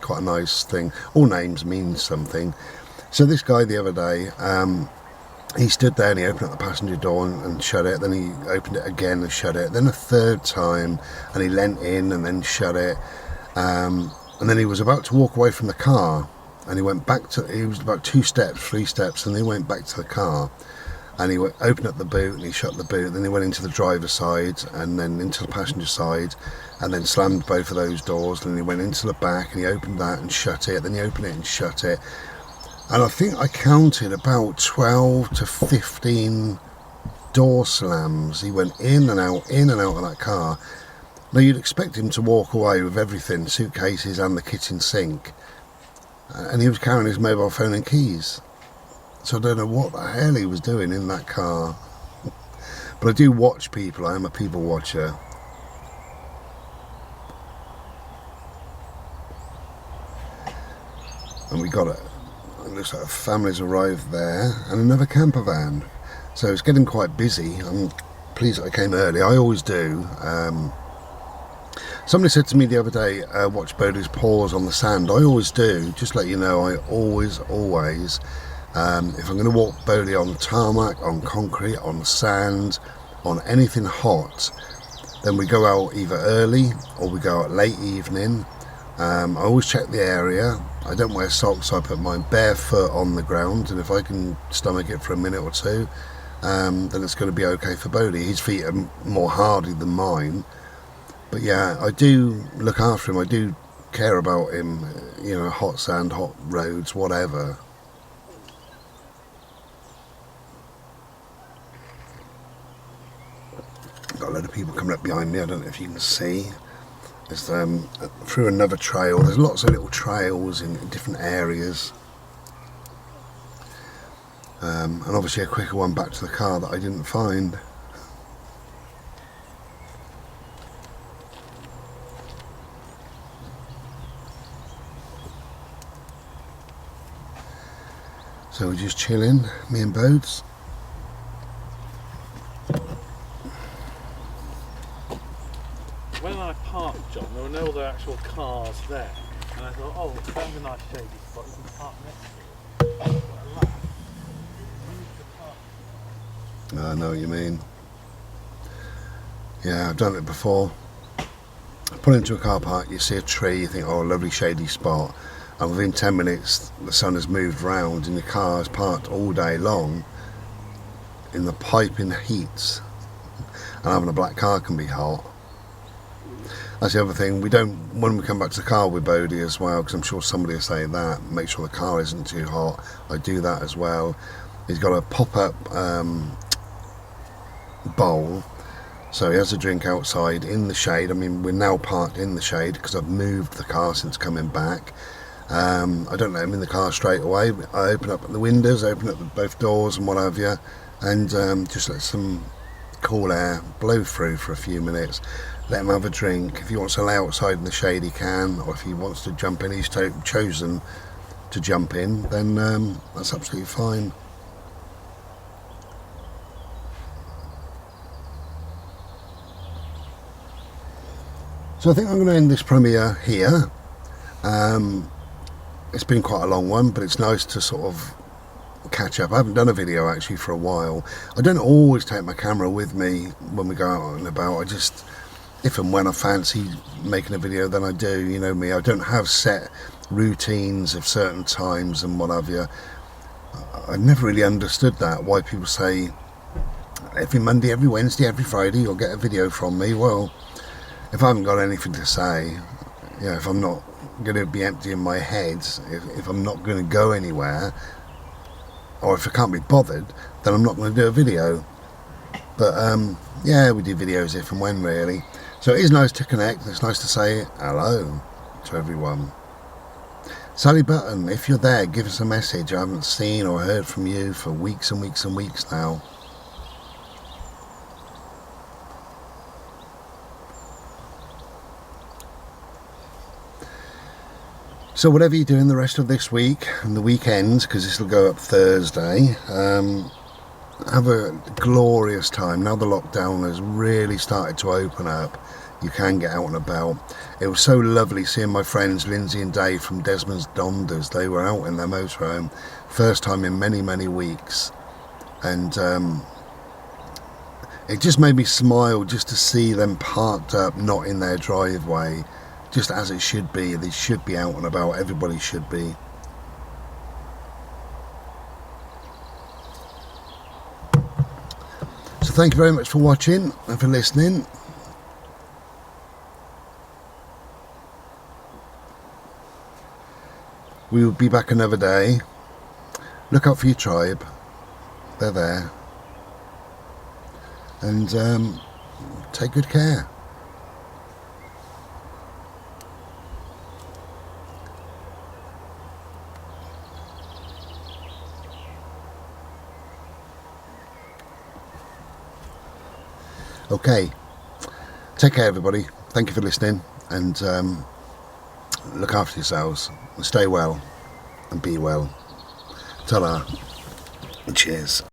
Speaker 1: Quite a nice thing. All names mean something. So this guy the other day, he stood there and he opened up the passenger door and shut it. Then he opened it again and shut it. Then a third time, and he leant in and then shut it. And then he was about to walk away from the car, and he went back to. He was about 2 steps, 3 steps, and he went back to the car. And he opened up the boot and he shut the boot. Then he went into the driver's side and then into the passenger side, and then slammed both of those doors. And then he went into the back and he opened that and shut it. Then he opened it and shut it. And I think I counted about 12 to 15 door slams. He went in and out of that car. Now you'd expect him to walk away with everything, suitcases and the kitchen sink. And he was carrying his mobile phone and keys. So I don't know what the hell he was doing in that car. But I do watch people. I am a people watcher. And we got it. It looks like a family's arrived there, and another camper van. So it's getting quite busy. I'm pleased that I came early. I always do. Somebody said to me the other day, watch Bodie's paws on the sand. I always do. Just let you know, I always, if I'm going to walk Bodie on tarmac, on concrete, on sand, on anything hot, then we go out either early or we go out late evening. I always check the area. I don't wear socks, so I put my bare foot on the ground, and if I can stomach it for a minute or two, then it's going to be okay for Bodie. His feet are more hardy than mine, but yeah, I do look after him. I do care about him, you know, hot sand, hot roads, whatever. Got a load of people coming up behind me. I don't know if you can see. It's through another trail. There's lots of little trails in different areas, and obviously a quicker one back to the car that I didn't find. So we're just chilling, me and Bodes.
Speaker 2: When I parked, John, there were no other actual cars there, and I thought, oh, that's a nice shady spot, you can park next to it.
Speaker 1: I know what you mean. Yeah, I've done it before. Pull into a car park, you see a tree, you think, oh, lovely shady spot, and within 10 minutes the sun has moved round and your car is parked all day long in the piping heat. And having a black car can be hot. That's the other thing. We don't, when we come back to the car with Bodie as well, because I'm sure somebody will say that, make sure the car isn't too hot. I do that as well. He's got a pop-up bowl, so he has a drink outside in the shade. I mean, we're now parked in the shade because I've moved the car since coming back. I don't let him in the car straight away. I open up the windows, open up both doors and what have you, and just let some cool air blow through for a few minutes. Let him have a drink. If he wants to lay outside in the shade, he can, or if he wants to jump in, he's chosen to jump in, then that's absolutely fine. So I think I'm going to end this premiere here. It's been quite a long one, but it's nice to sort of catch up. I haven't done a video actually for a while. I don't always take my camera with me when we go out and about. I just, if and when I fancy making a video, then I do. You know me, I don't have set routines of certain times and what have you. I never really understood that, why people say every Monday, every Wednesday, every Friday you'll get a video from me. Well, if I haven't got anything to say, you know, if I'm not going to be empty in my head, if I'm not going to go anywhere, or if I can't be bothered, then I'm not going to do a video. But yeah, we do videos if and when, really. So it is nice to connect. It's nice to say hello to everyone. Sally Button, if you're there, give us a message. I haven't seen or heard from you for weeks and weeks and weeks now. So whatever you're doing the rest of this week and the weekends, because this will go up Thursday, have a glorious time. Now the lockdown has really started to open up, you can get out and about. It was so lovely seeing my friends Lindsay and Dave from Desmond's Donders. They were out in their motorhome, first time in many, many weeks. And it just made me smile just to see them parked up, not in their driveway, just as it should be. They should be out and about, everybody should be. So thank you very much for watching and for listening. We will be back another day. Look out for your tribe. They're there. And take good care. Okay. Take care, everybody. Thank you for listening. And look after yourselves. Stay well and be well. Ta-ra. Cheers.